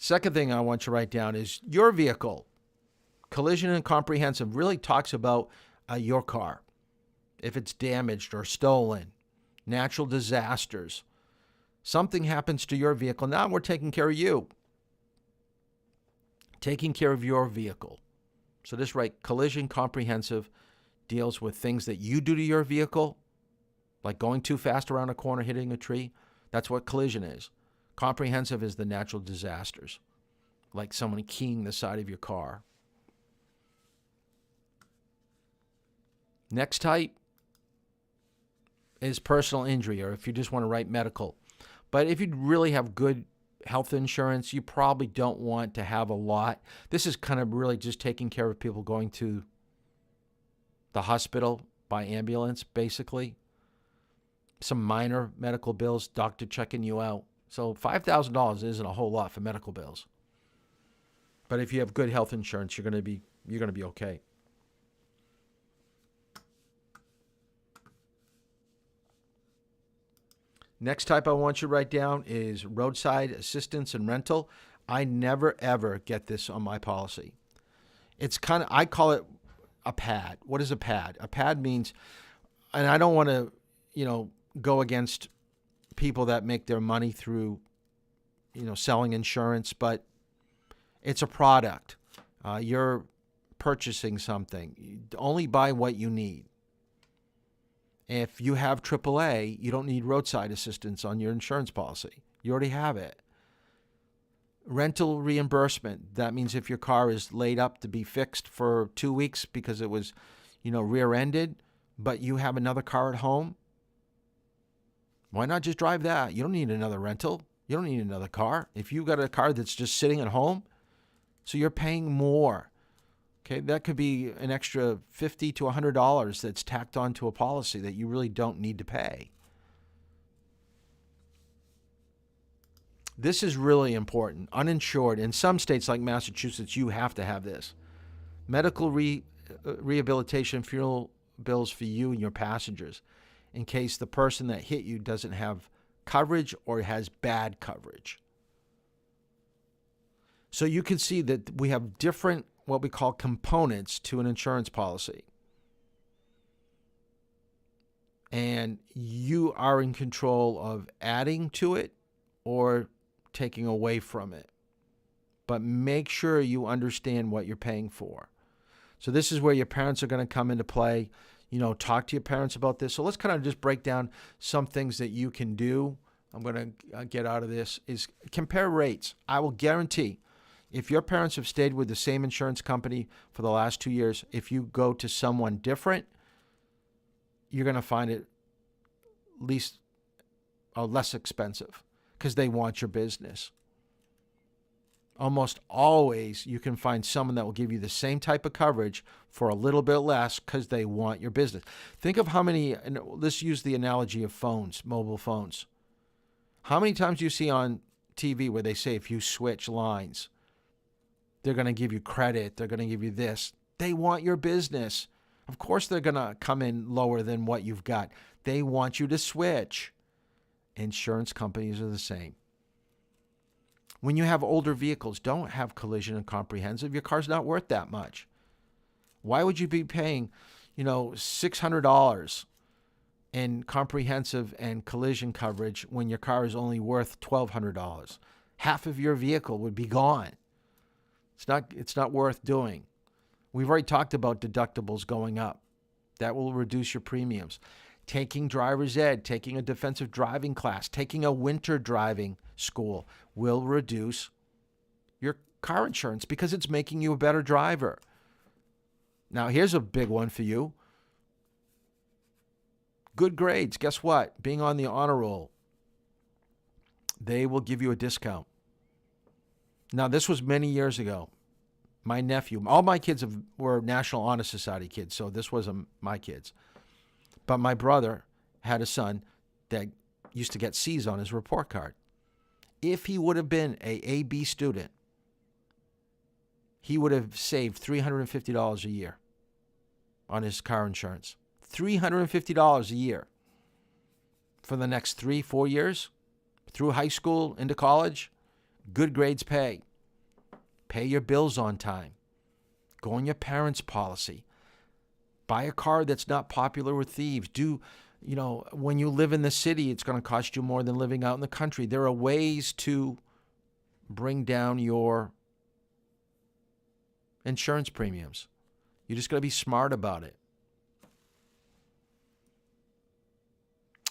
Second thing I want you to write down is your vehicle. Collision and comprehensive really talks about your car. If it's damaged or stolen, natural disasters, something happens to your vehicle. Now we're taking care of you. Taking care of your vehicle. So this right, collision comprehensive deals with things that you do to your vehicle, like going too fast around a corner, hitting a tree. That's what collision is. Comprehensive is the natural disasters, like someone keying the side of your car. Next type is personal injury, or if you just want to write medical. But if you really have good health insurance, you probably don't want to have a lot. This is kind of really just taking care of people going to the hospital by ambulance, basically. Some minor medical bills, doctor checking you out. So $5,000 isn't a whole lot for medical bills. But if you have good health insurance, you're going to be okay. Next type I want you to write down is roadside assistance and rental. I never, ever get this on my policy. It's kind of, I call it a pad. What is a pad? A pad means, and I don't want to, go against people that make their money through, selling insurance, but it's a product. You're purchasing something. You only buy what you need. If you have AAA, you don't need roadside assistance on your insurance policy. You already have it. Rental reimbursement. That means if your car is laid up to be fixed for 2 weeks because it was, rear-ended, but you have another car at home, why not just drive that? You don't need another rental. You don't need another car. If you've got a car that's just sitting at home, so you're paying more. Okay, that could be an extra $50 to $100 that's tacked onto a policy that you really don't need to pay. This is really important. Uninsured. In some states like Massachusetts, you have to have this. Medical rehabilitation, funeral bills for you and your passengers in case the person that hit you doesn't have coverage or has bad coverage. So you can see that we have different what we call components to an insurance policy. And you are in control of adding to it or taking away from it. But make sure you understand what you're paying for. So this is where your parents are going to come into play. Talk to your parents about this. So let's kind of just break down some things that you can do. I'm going to get out of this is compare rates. I will guarantee if your parents have stayed with the same insurance company for the last 2 years, if you go to someone different, you're going to find it less expensive because they want your business. Almost always you can find someone that will give you the same type of coverage for a little bit less because they want your business. Think of how many, and let's use the analogy of phones, mobile phones. How many times do you see on TV where they say if you switch lines, they're going to give you credit, they're going to give you this. They want your business. Of course they're going to come in lower than what you've got. They want you to switch. Insurance companies are the same. When you have older vehicles, don't have collision and comprehensive. Your car's not worth that much. Why would you be paying, $600 in comprehensive and collision coverage when your car is only worth $1,200? Half of your vehicle would be gone. It's not worth doing. We've already talked about deductibles going up. That will reduce your premiums. Taking driver's ed, taking a defensive driving class, taking a winter driving school will reduce your car insurance because it's making you a better driver. Now, here's a big one for you. Good grades. Guess what? Being on the honor roll, they will give you a discount. Now, this was many years ago. My nephew, all my kids were National Honor Society kids, so this wasn't my kids. But my brother had a son that used to get C's on his report card. If he would have been a AB student, he would have saved $350 a year on his car insurance. $350 a year for the next 3-4 years, through high school into college. Good grades pay. Pay your bills on time. Go on your parents' policy. Buy a car that's not popular with thieves. When you live in the city, it's going to cost you more than living out in the country. There are ways to bring down your insurance premiums. You just got to be smart about it.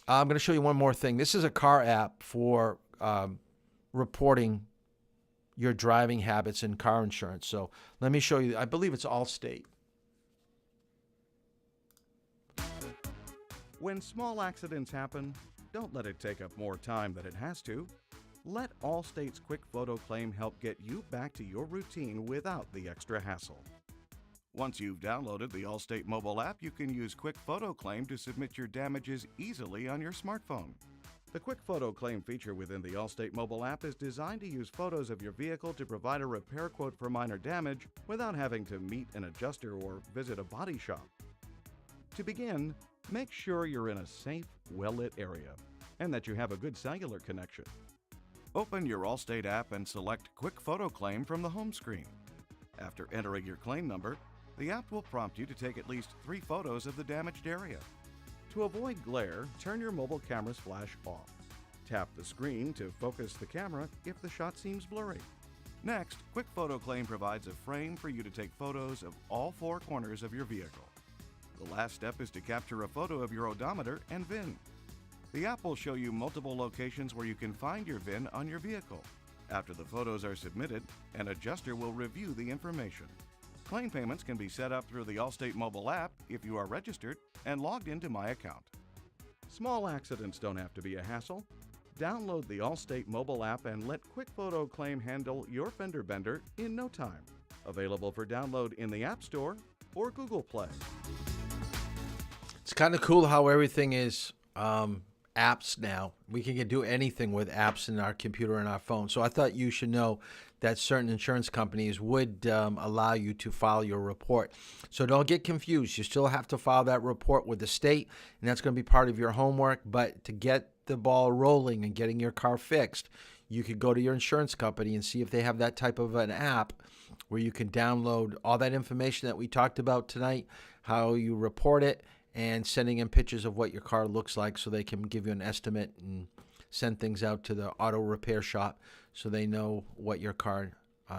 I'm going to show you one more thing. This is a car app for reporting your driving habits and car insurance. So let me show you. I believe it's Allstate. When small accidents happen, don't let it take up more time than it has to. Let Allstate's Quick Photo Claim help get you back to your routine without the extra hassle. Once you've downloaded the Allstate mobile app, you can use Quick Photo Claim to submit your damages easily on your smartphone. The Quick Photo Claim feature within the Allstate mobile app is designed to use photos of your vehicle to provide a repair quote for minor damage without having to meet an adjuster or visit a body shop. To begin, make sure you're in a safe, well-lit area and that you have a good cellular connection. Open your Allstate app and select Quick Photo Claim from the home screen. After entering your claim number, the app will prompt you to take at least 3 photos of the damaged area. To avoid glare, turn your mobile camera's flash off. Tap the screen to focus the camera if the shot seems blurry. Next, Quick Photo Claim provides a frame for you to take photos of all 4 corners of your vehicle. The last step is to capture a photo of your odometer and VIN. The app will show you multiple locations where you can find your VIN on your vehicle. After the photos are submitted, an adjuster will review the information. Claim payments can be set up through the Allstate mobile app if you are registered and logged into My Account. Small accidents don't have to be a hassle. Download the Allstate mobile app and let Quick Photo Claim handle your fender bender in no time. Available for download in the App Store or Google Play. It's kind of cool how everything is apps now. We can do anything with apps in our computer and our phone. So I thought you should know that certain insurance companies would allow you to file your report. So don't get confused. You still have to file that report with the state, and that's going to be part of your homework. But to get the ball rolling and getting your car fixed, you could go to your insurance company and see if they have that type of an app where you can download all that information that we talked about tonight, how you report it, and sending in pictures of what your car looks like so they can give you an estimate and send things out to the auto repair shop so they know what your car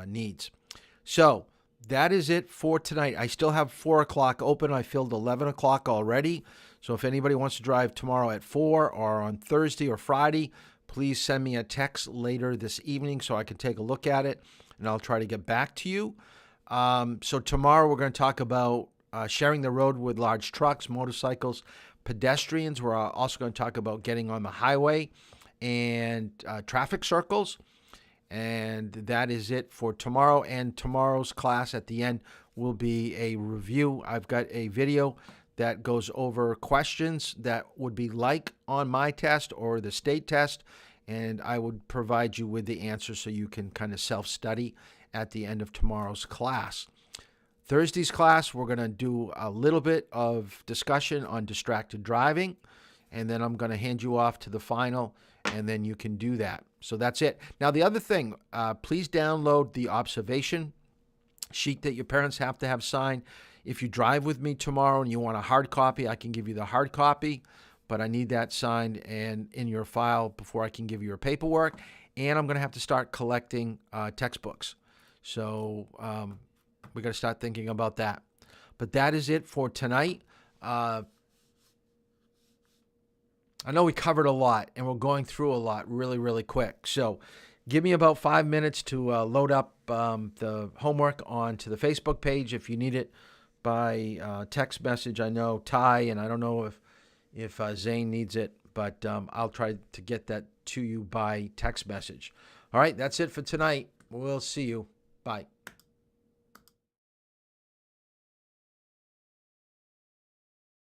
needs. So that is it for tonight. I still have 4 o'clock open. I filled 11 o'clock already. So if anybody wants to drive tomorrow at 4 or on Thursday or Friday, please send me a text later this evening so I can take a look at it, and I'll try to get back to you. So tomorrow we're going to talk about sharing the road with large trucks, motorcycles, pedestrians. We're also going to talk about getting on the highway and traffic circles. And that is it for tomorrow. And tomorrow's class at the end will be a review. I've got a video that goes over questions that would be like on my test or the state test. And I would provide you with the answers so you can kind of self-study at the end of tomorrow's class. Thursday's class, we're going to do a little bit of discussion on distracted driving, and then I'm going to hand you off to the final, and then you can do that. So that's it. Now, the other thing, please download the observation sheet that your parents have to have signed. If you drive with me tomorrow and you want a hard copy, I can give you the hard copy, but I need that signed and in your file before I can give you your paperwork, and I'm going to have to start collecting textbooks. So we got to start thinking about that. But that is it for tonight. I know we covered a lot, and we're going through a lot really, really quick. So give me about 5 minutes to load up the homework onto the Facebook page if you need it by text message. I know Ty, and I don't know if Zane needs it, but I'll try to get that to you by text message. All right, that's it for tonight. We'll see you. Bye.